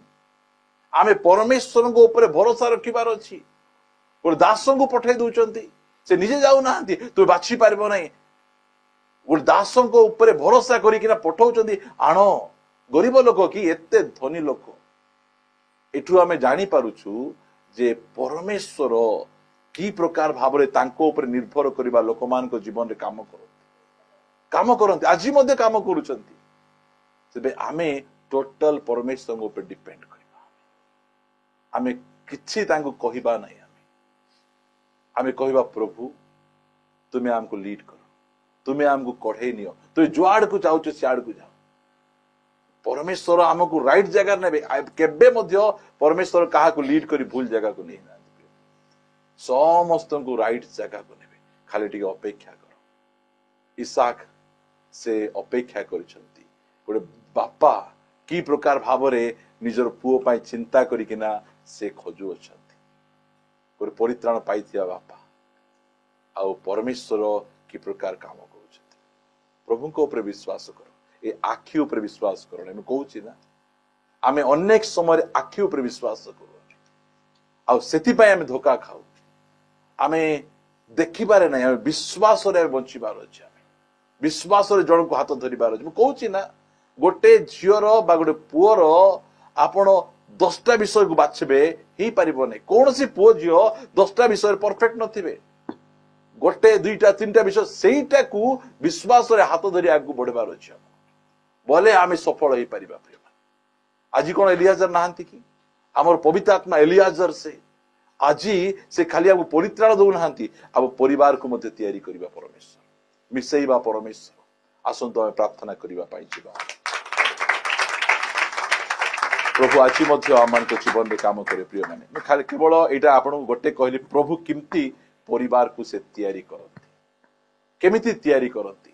ଆମେ ପରମେଶ୍ୱରଙ୍କ ଉପରେ ଭରସା ରଖିବାର ଅଛି। ଗୋଟେ ଦାସଙ୍କୁ ପଠେଇ ଦଉଛନ୍ତି, ସେ ନିଜେ ଯାଉନାହାନ୍ତି, ତୁମେ ବାଛି ପାରିବ ନାହିଁ। ଗୋଟେ ଦାସଙ୍କ ଉପରେ ଭରସା କରିକିନା ପଠଉଛନ୍ତି, ଆଣ। ଗରିବ ଲୋକ କି ଏତେ ଧନୀ ଲୋକ? ଏଠୁ ଆମେ ଜାଣିପାରୁଛୁ ଯେ ପରମେଶ୍ୱର କି ପ୍ରକାର ଭାବରେ ତାଙ୍କ ଉପରେ ନିର୍ଭର କରିବା ଲୋକମାନଙ୍କ ଜୀବନରେ କାମ କରନ୍ତି, ଆଜି ମଧ୍ୟ କାମ କରୁଛନ୍ତି। ତେବେ ଆମେ ଟୋଟାଲ ପରମେଶ୍ୱରଙ୍କ ଉପରେ ଡିପେଣ୍ଡ କରିବା। ଆମେ କିଛି ତାଙ୍କୁ କହିବା ନାହିଁ। ଆମେ କହିବା, ପ୍ରଭୁ ତୁମେ ଆମକୁ ଲିଡ କର, ତୁମେ ଆମକୁ କଢେଇ ନିଅ, ତୁମେ ଯୁଆଡକୁ ଯାଉଛ ସିଆଡକୁ ଯାଅ। ପରମେଶ୍ୱର ଆମକୁ ରାଇଟ ଜାଗାରେ ନେବେ। କେବେ ମଧ୍ୟ ପରମେଶ୍ୱର କାହାକୁ ଲିଡ କରି ଭୁଲ ଜାଗାକୁ ନେଇନାହାନ୍ତି। ସମସ୍ତଙ୍କୁ ରାଇଟ ଜାଗାକୁ ନେବେ, ଖାଲି ଟିକେ ଅପେକ୍ଷା କର। ଇସାକ ସେ ଅପେକ୍ଷା କରିଛନ୍ତି। ଗୋଟେ ବାପା କି ପ୍ରକାର ଭାବରେ ନିଜର ପୁଅ ପାଇଁ ଚିନ୍ତା କରିକିନା ସେ ଖୋଜୁଅଛନ୍ତି। ଗୋଟେ ପରିତ୍ରାଣ ପାଇଥିବା ବାପା ଆଉ ପରମେଶ୍ୱର କି ପ୍ରକାର କାମ କରୁଛନ୍ତି। ପ୍ରଭୁଙ୍କ ଉପରେ ବିଶ୍ୱାସ କର, ଏ ଆଖି ଉପରେ ବିଶ୍ୱାସ କର। ମୁଁ କହୁଛି ନା, ଆମେ ଅନେକ ସମୟରେ ଆଖି ଉପରେ ବିଶ୍ୱାସ କରୁ, ଆଉ ସେଥିପାଇଁ ଆମେ ଧୋକା ଖାଉ। ଆମେ ଦେଖିବାରେ ନାହିଁ, ଆମେ ବିଶ୍ୱାସରେ ବଞ୍ଚିବାର ଅଛି। ଆମେ ବିଶ୍ୱାସରେ ଜଣକୁ ହାତ ଧରିବାର ଅଛି। ମୁଁ କହୁଛି ନା, ଗୋଟେ ଝିଅର ବା ଗୋଟେ ପୁଅର ଆପଣ 10ଟା ବିଷୟକୁ ବାଛିବେ, ହେଇପାରିବ ନାହିଁ। କୌଣସି ପୁଅ ଝିଅ 10ଟା ବିଷୟରେ ପରଫେକ୍ଟ ନଥିବେ। ଗୋଟେ 2ଟା 3ଟା ବିଷୟ, ସେଇଟାକୁ ବିଶ୍ୱାସରେ ହାତ ଧରି ଆଗକୁ ବଢିବାର ଅଛି। ବୋଲେ ଆମେ ସଫଳ ହେଇପାରିବା। ଆଜି କଣ ଏଲିଆଜର ନାହାନ୍ତି କି? ଆମର ପବିତ୍ର ଆତ୍ମା ଏଲିଆଜର। ଆଜି ସେ ଖାଲି ଆମକୁ ପରିତ୍ରାଣ ଦଉନାହାନ୍ତି, ଆମ ପରିବାରକୁ ମଧ୍ୟ ତିଆରି କରିବା ପରମେଶ୍ୱର, ମିଶେଇବା ପରମେଶ୍ୱର, आसंतु आमे प्रार्थना करिबा पाई जिबा। प्रभु आज आम जीवन में काम करे प्रिय माने खाली केवल एटा आपन गोटे कहली प्रभु किमती परिवार को से तैयारी करती केमिति तैयारी करती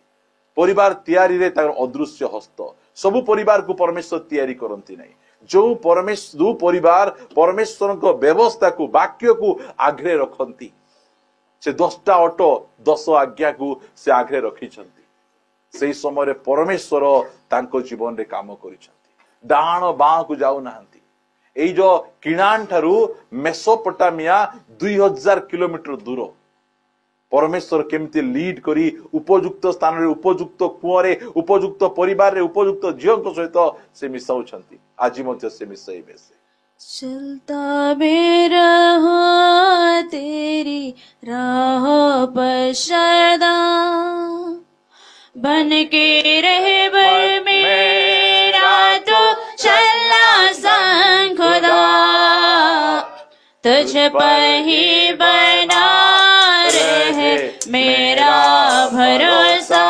परिवार तैयारी रे तार अदृश्य हस्त सबु परिवार को परमेश्वर तैयारी करती नहीं जो परिवार परमेश्वर को व्यवस्था को वाक्य को आग्रे रखती से 10टा ऑटो 10 आज्ञा को से आग्रे रखी से समय परमेश्वर तांको जीवन रे काम करिसंती डाण बाँ को जाऊ नाहंती एई जो किणान ठारू मेसोपोटामिया 2000 किलोमीटर दूर परमेश्वर केमती लीड करी उपयुक्त स्थान रे उपयुक्त कुआरे उपयुक्त परिवार रे उपयुक्त झियो को सहित से मिसाउछंती आज मध्य से मिसाइबे से चलता मेरा तेरी राह पर सदा बन के रहबर मेरा तो चलना संग खुदा तुझ पर ही बना रहे मेरा भरोसा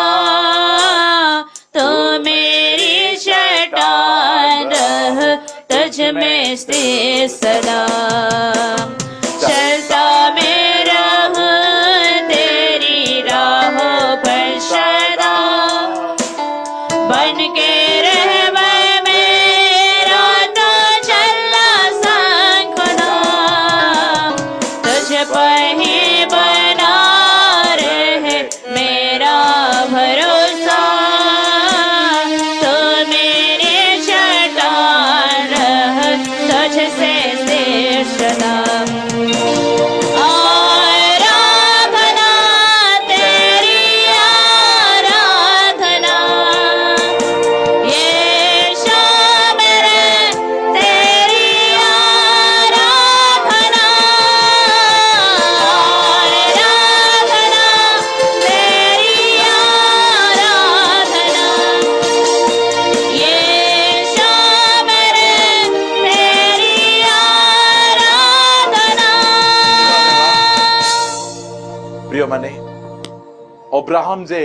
तो मेरी चट्टान रह तुझ में स्थिर सदा चलता मेरा तेरी राह पर सदा बन के रहबर मेरा तो चलना संग खुदा तुझ पर ही बना रहे मेरा भरोसा तो मेरी चट्टान रह तुझ से सदा आराधना तेरी आराधना यीशु मेरे तेरी आराधना आराधना तेरी आराधना यीशु मेरे तेरी आराधना। प्रिय माने अब्राहम जे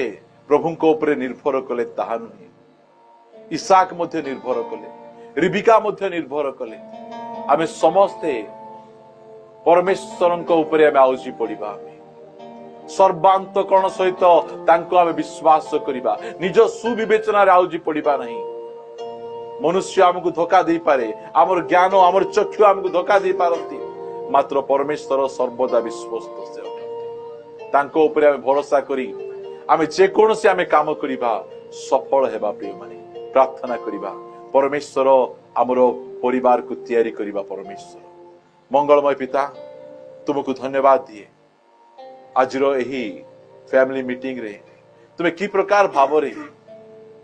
प्रभु को ऊपर निर्भर कले ताहा नुहे इसाक मध्य निर्भर कले रिबिका मध्य निर्भर कले आमे समस्ते परमेश्वर को ऊपर आमे आउजी पड़िबा सर्वांतकरण सहित तांको आमे विश्वास करिबा निज सुविवेचना रे आउजी पड़िबा नहीं मनुष्य हमको धोखा दे पारे आमर ज्ञान आमर चक्षु हमको धोखा दे पारती मात्र परमेश्वर सर्वदा विश्वस्त से तांको ऊपर आमे भरोसा करी आमे जे कोनोसी आमे काम करिबा सफल हेबा प्रिय माने प्रार्थना करिबा परमेश्वर आमरो परिवार को तैयारी करिबा परमेश्वर मंगलमय पिता तुमको धन्यवाद दिए आजरो एही फैमिली मीटिंग रे तुमे की प्रकार भाव रे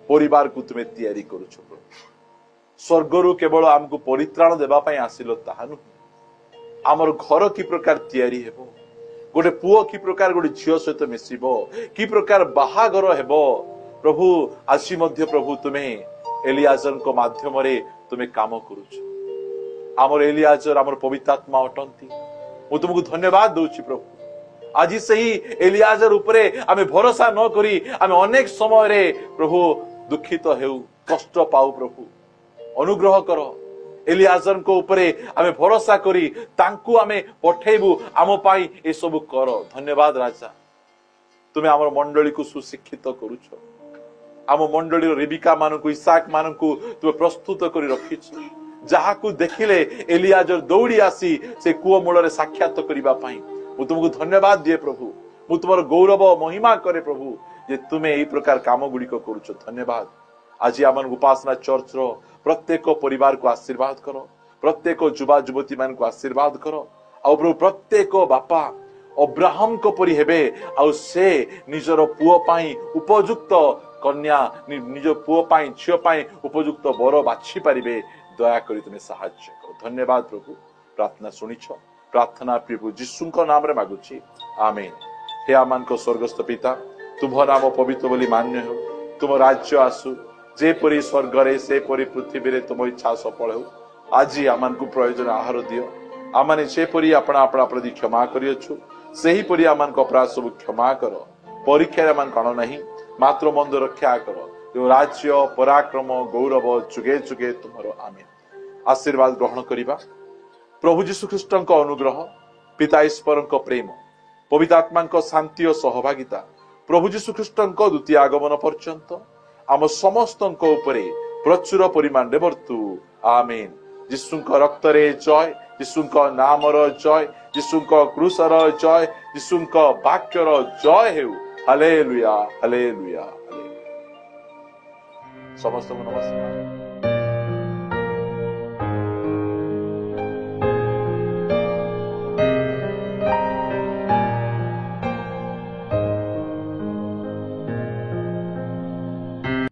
परिवार को तुमे तैयारी करूछ स्वर्गरु केवल हमको परित्राण देबा पई आसिलो ताहानु आमर घर की प्रकार तैयारी हेबो गोटे पुओ की प्रकार गोटे झियो सहित मिसिबो की प्रकार बाहागर हेबो प्रभु आसी मध्य प्रभु तुमे एलियाजर को माध्यम रे तुमे काम करूछ आमर एलियाजर आमर पवित्र आत्मा अटंती मु तुमको धन्यवाद दउछि प्रभु आज सही एलियाजर उपरे आमे भरोसा न करी आमे अनेक समय रे प्रभु दुखित हेउ कष्ट पाऊ प्रभु अनुग्रह करो एलियाजर को उपरे आमे भरोसा करी तांकु आमे पठेबु आमो पाई ए सब करो धन्यवाद राजा तुमे आमर मंडली को सुशिक्षित करूछ आम मंडली रिबिका मानकु इसाक मानकु तुमे प्रस्तुत करी रखिछ जहा को देखिले एलियाजर दौड़ी आसी से कुओ मूल रे साक्षात करिबा पाई मु तुमको धन्यवाद दिए प्रभु मु तुमर गौरव महिमा करे प्रभु जे तुमे एई प्रकार काम गुडी को करूछ धन्यवाद आज आमन उपासना चर्च रो प्रत्येक परिवार को आशीर्वाद करो प्रत्येक युवा युवती मान को आशीर्वाद करो आ प्रभु प्रत्येक बापा अब्राहम को परि हेबे आ से निजर पुओ पाई उपयुक्त कन्या निज पुओ पाई झियो पाई उपयुक्त बर बाछि पारिबे दया करी तुमे सहाय्य करो धन्यवाद प्रभु प्रार्थना सुनिछ प्रार्थना प्रभु यीशु को नाम रे मागुछि आमेन हे आमान को स्वर्गस्थ पिता तुम नाम पवित्र बोली मान्य हो तुम राज्य आसु जे परी स्वर्ग रे से परी पृथ्वी रे तुम इच्छा सफल हो आज आमान को प्रयोजन आहार दियो आमाने से परी अपना अपना प्रति क्षमा करियछु सेही परी आमान को अपराध सब क्षमा करो परीक्षा आमान कण नहीं मात्र मंद रक्षा कर जो राज्य पराक्रम गौरव जुगे जुगे तुम्हारो आमीन। आशीर्वाद ग्रहण करिबा। प्रभु जीशु ख्रीष्ट अनुग्रह, पिता ईश्वर प्रेम, पवित्र आत्मा शांति और सहभागिता, प्रभु जीशु ख्रीष्ट द्वितीय आगमन पर्यंत आम समस्त उपरे प्रचुर परिमाण वर्तु आमीन। यीशु रक्त रे जय, यीशु नाम जय, यीशु क्रूसर जय, यीशु वाक्यर जय हेउ। Hallelujah hallelujah hallelujah. समस्त नमस्कार।